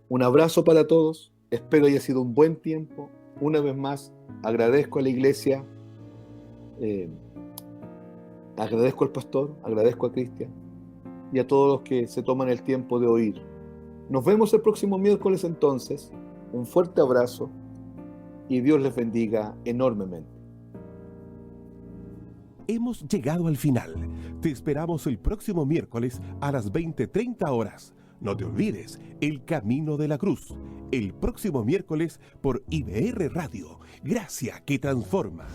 Speaker 1: un abrazo para todos, espero haya sido un buen tiempo. Una vez más, agradezco a la iglesia, agradezco al pastor, agradezco a Cristian y a todos los que se toman el tiempo de oír. Nos vemos el próximo miércoles entonces. Un fuerte abrazo y Dios les bendiga enormemente.
Speaker 2: Hemos llegado al final. Te esperamos el próximo miércoles a las 20:30 horas. No te olvides, El Camino de la Cruz, el próximo miércoles por IBR Radio. Gracia que transforma.